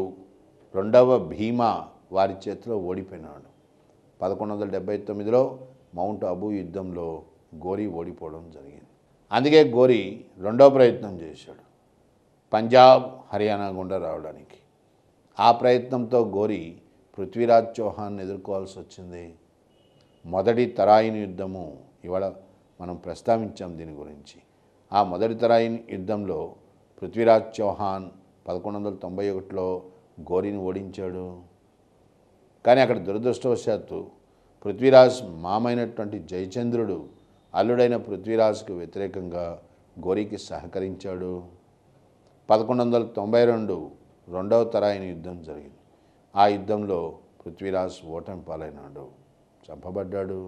రెండవ భీమా వారి చేతిలో ఓడిపోయినాడు. 1179లో మౌంట్ అబూ యుద్ధంలో ఘోరీ ఓడిపోవడం జరిగింది. అందుకే ఘోరీ రెండవ ప్రయత్నం చేశాడు, పంజాబ్ హర్యానా గుండా రావడానికి. ఆ ప్రయత్నంతో ఘోరీ పృథ్వీరాజ్ చౌహాన్ ఎదుర్కోవాల్సి వచ్చింది. మొదటి తరాయిన్ యుద్ధము ఇవాళ మనం ప్రస్తావించాం దీని గురించి. ఆ మొదటి తరాయిన్ యుద్ధంలో పృథ్వీరాజ్ చౌహాన్ 1191లో ఘోరీని ఓడించాడు. కానీ అక్కడ దురదృష్టవశాత్తు పృథ్వీరాజ్ మామైనటువంటి జయచంద్రుడు అల్లుడైన పృథ్వీరాజ్కు వ్యతిరేకంగా ఘోరీకి సహకరించాడు. 1192 రెండవ తరాయిన యుద్ధం జరిగింది. ఆ యుద్ధంలో పృథ్వీరాజ్ ఓటమి పాలైనాడు, చంపబడ్డాడు.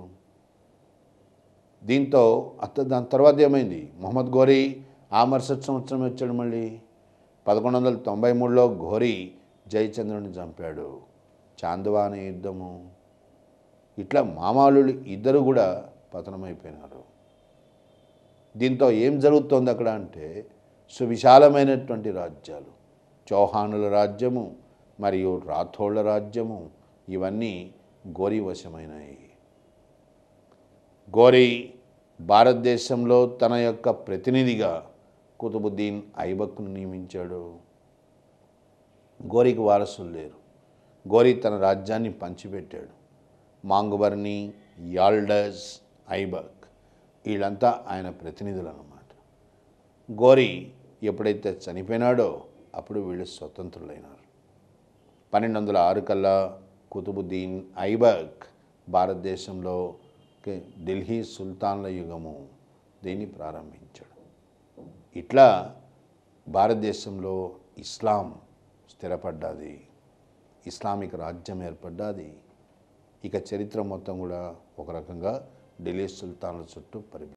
దీంతో దాని తర్వాత ఏమైంది, మొహమ్మద్ ఘోరీ ఆ మరుసటి సంవత్సరం వచ్చాడు. మళ్ళీ 1193లో ఘోరీ జయచంద్రుని చంపాడు, చాందవా అనే యుద్ధము. ఇట్లా మామాలు ఇద్దరు కూడా పతనమైపోయినారు. దీంతో ఏం జరుగుతోంది అక్కడ అంటే, సువిశాలమైనటువంటి రాజ్యాలు, చౌహానుల రాజ్యము మరియు రాథోళ్ల రాజ్యము, ఇవన్నీ ఘోరీ వశమైనాయి. ఘోరీ భారతదేశంలో తన యొక్క ప్రతినిధిగా కుతుబుద్దీన్ ఐబక్ను నియమించాడు. ఘోరీకి వారసులు లేరు. ఘోరీ తన రాజ్యాన్ని పంచిపెట్టాడు. మాంగుబర్ని, యాల్డస్, ఐబక్ వీళ్ళంతా ఆయన ప్రతినిధులు అన్నమాట. ఘోరీ ఎప్పుడైతే చనిపోయినాడో అప్పుడు వీళ్ళు స్వతంత్రులైనారు. 1206 కల్లా కుతుబుద్దీన్ ఐబక్ భారతదేశంలో ఢిల్లీ సుల్తాన్ల యుగము దీన్ని ప్రారంభించాడు. ఇట్లా భారతదేశంలో ఇస్లాం స్థిరపడ్డది, ఇస్లామిక్ రాజ్యం ఏర్పడ్డది. ఇక చరిత్ర మొత్తం కూడా ఒక రకంగా ఢిల్లీ సుల్తాన్ల చుట్టూ